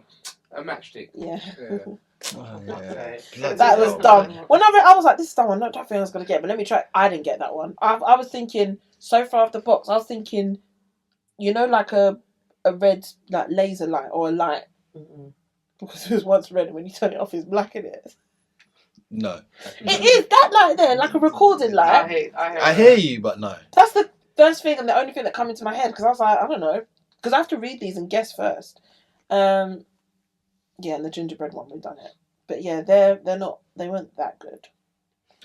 a matchstick. Yeah. Oh, Okay. That was dumb. When I was like, this is dumb. I don't think I was gonna get, but let me try. I didn't get that one. I was thinking so far off the box. I was thinking, like a red like laser light or a light, because it was once red. When you turn it off, it's black in it. No. It is that light there, like a recording light. I hear you, but no. That's the first thing and the only thing that came into my head, because I was like, I don't know, because I have to read these and guess first. Yeah, and the gingerbread one, we've done it. But yeah, they weren't that good.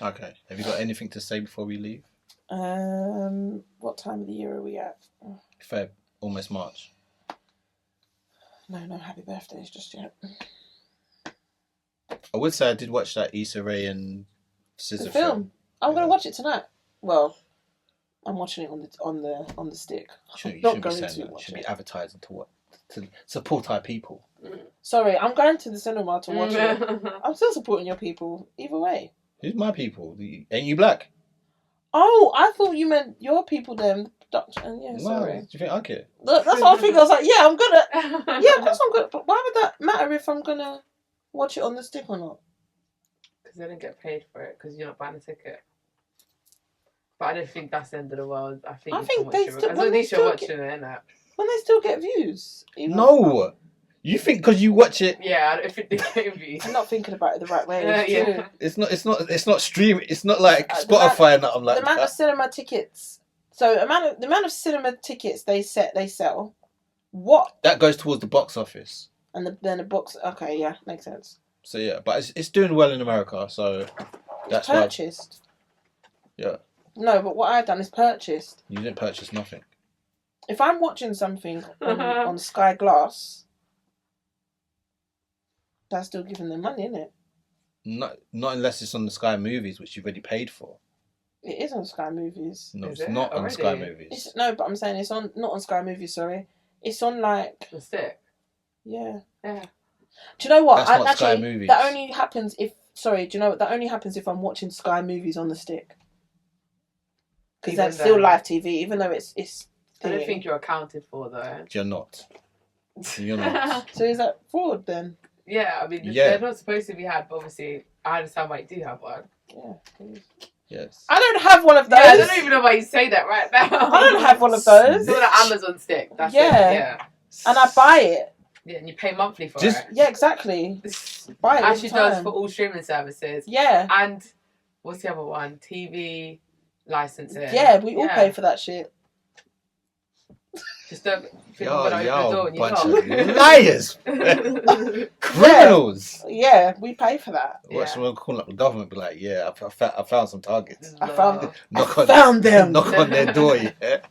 Okay. Have you got anything to say before we leave? What time of the year are we at? Feb, almost March. No, happy birthdays just yet. I would say I did watch that Issa Rae and Scissor The film. I'm gonna watch it tonight. Well, I'm watching it on the stick. You Not should be going saying to that. You watch should be it. advertising to support our people. Sorry, I'm going to the cinema to watch it. I'm still supporting your people. Either way. Who's my people? Ain't you black? Oh, I thought you meant your people then. Yeah, No, sorry. do you think I care? That's what I was thinking. I was like, yeah, I'm gonna. Yeah, of course I'm gonna. But why would that matter if I'm gonna watch it on the stick or not? Because they didn't get paid for it because you're not buying a ticket. But I don't think that's the end of the world. I think they still. at least you're watching it, innit? When they still get views. No, you think because you watch it? Yeah, I don't think they get views. I'm not thinking about it the right way. Yeah. It's not streaming. It's not like Spotify and that. I'm like the amount of cinema tickets. So the amount of cinema tickets they sell. What? That goes towards the box office. And then the books. Okay, yeah, makes sense. So yeah, but it's doing well in America. So that's purchased. Yeah. No, but what I've done is purchased. You didn't purchase nothing. If I'm watching something on Sky Glass, that's still giving them money, isn't it? Not unless it's on the Sky Movies, which you've already paid for. It is on Sky Movies. No, Is it's it not on already? Sky Movies. No, but I'm saying it's on not on Sky Movies. Sorry, it's on like The stick. yeah. Yeah. Do you know what? That's not Sky Movies. That only happens if. Sorry, do you know what? That only happens if I'm watching Sky Movies on the stick. Because that's still live TV, even though it's. I don't think you're accounted for though. You're not. You're not. So is that fraud then? Yeah, I mean, Yeah. they're not supposed to be had, but obviously, I understand why you do have one. Yeah. Yes. I don't have one of those. Yeah, I don't even know why you say that right now. I don't have one of those. It's on an Amazon stick. That's Yeah. it. Yeah. And I buy it. Yeah, and you pay monthly for Just- it. Yeah, exactly. Buy it. As she all the does time. for all streaming services. Yeah. And what's the other one? TV licensing. Yeah, we all pay for that shit. Just don't think I'm going to open the door and bunch of liars. Criminals. Yeah, we pay for that. What's someone calling up the government? Be like, yeah, I found some targets. I found them. Knock on their door. Yeah.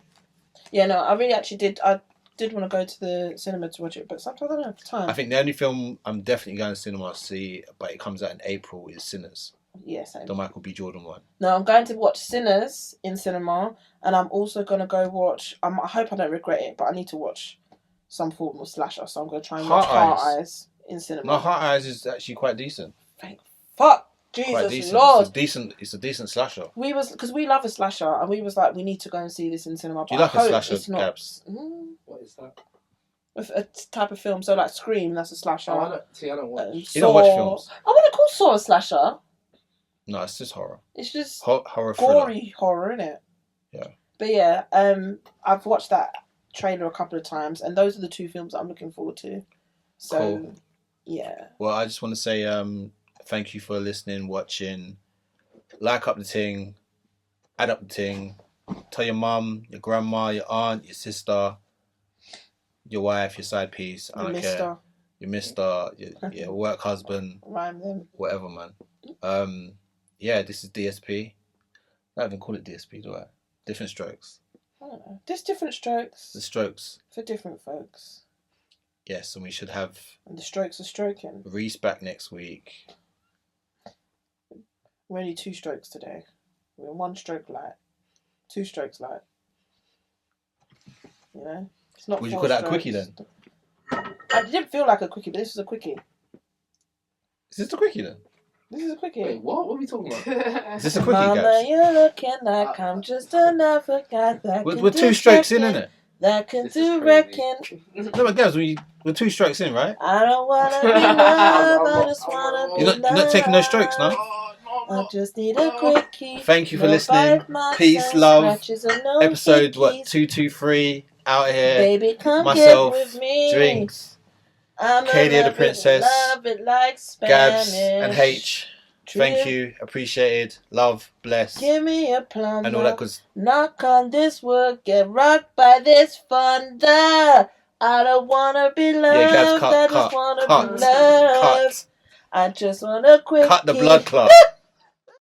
Yeah, no, I really actually did. I did want to go to the cinema to watch it, but sometimes I don't have time. I think the only film I'm definitely going to cinema to see, but it comes out in April, is Sinners. Yeah, same. The Michael B. Jordan one. No, I'm going to watch Sinners in cinema, and I'm also going to go watch. I hope I don't regret it, but I need to watch some form of slasher, so I'm going to try and watch Heart Eyes in cinema. No, Heart Eyes is actually quite decent. Thank fuck, Jesus Lord! It's a decent slasher. Because we love a slasher, and we was like, we need to go and see this in cinema. Do you like a slasher, Gabs? What is that? A type of film, so like Scream, that's a slasher. Oh, I don't watch. You don't watch films? I wouldn't call Saw a slasher. No, it's just horror. It's just horror, gory horror, isn't it? Yeah. But yeah, I've watched that trailer a couple of times, and those are the two films that I'm looking forward to. So, cool. Yeah. Well, I just want to say thank you for listening, watching. Like up the thing, add up the thing. Tell your mum, your grandma, your aunt, your sister, your wife, your side piece. I don't care. Your mister, your work husband. Rhyme them. Whatever, man. Yeah, this is DSP. I don't even call it DSP, do I? Different strokes. I don't know. There's different strokes. The strokes. For different folks. Yes, and we should have... And the strokes are stroking. Reese back next week. We're only 2 strokes today. We're 1 stroke light. 2 strokes light. You know? It's not. Would you call that a quickie then? I didn't feel like a quickie, but this was a quickie. Is this a quickie then? This is a quickie. Wait, what? What are we talking about? Is this a quickie, Mama, guys? you're looking like I'm just another guy that We're 2 strokes in, innit? That can do wrecking. No, but guys, we're 2 strokes in, right? I don't wanna be loved, I just wanna be You're not taking no strokes, no? I just need a quickie. Thank you for listening. Peace, love. Episode 223 out here. Baby, come myself, get with me. Drinks. Kadia the Princess, Gabs and H. Thank you, appreciated, love, bless. Give me a plumber. And all that good. Knock on this wood, get rocked by this thunder. I don't wanna be loved. Yeah, Gabs, I just wanna be loved. Cut. I just wanna quickie. Cut the blood clot.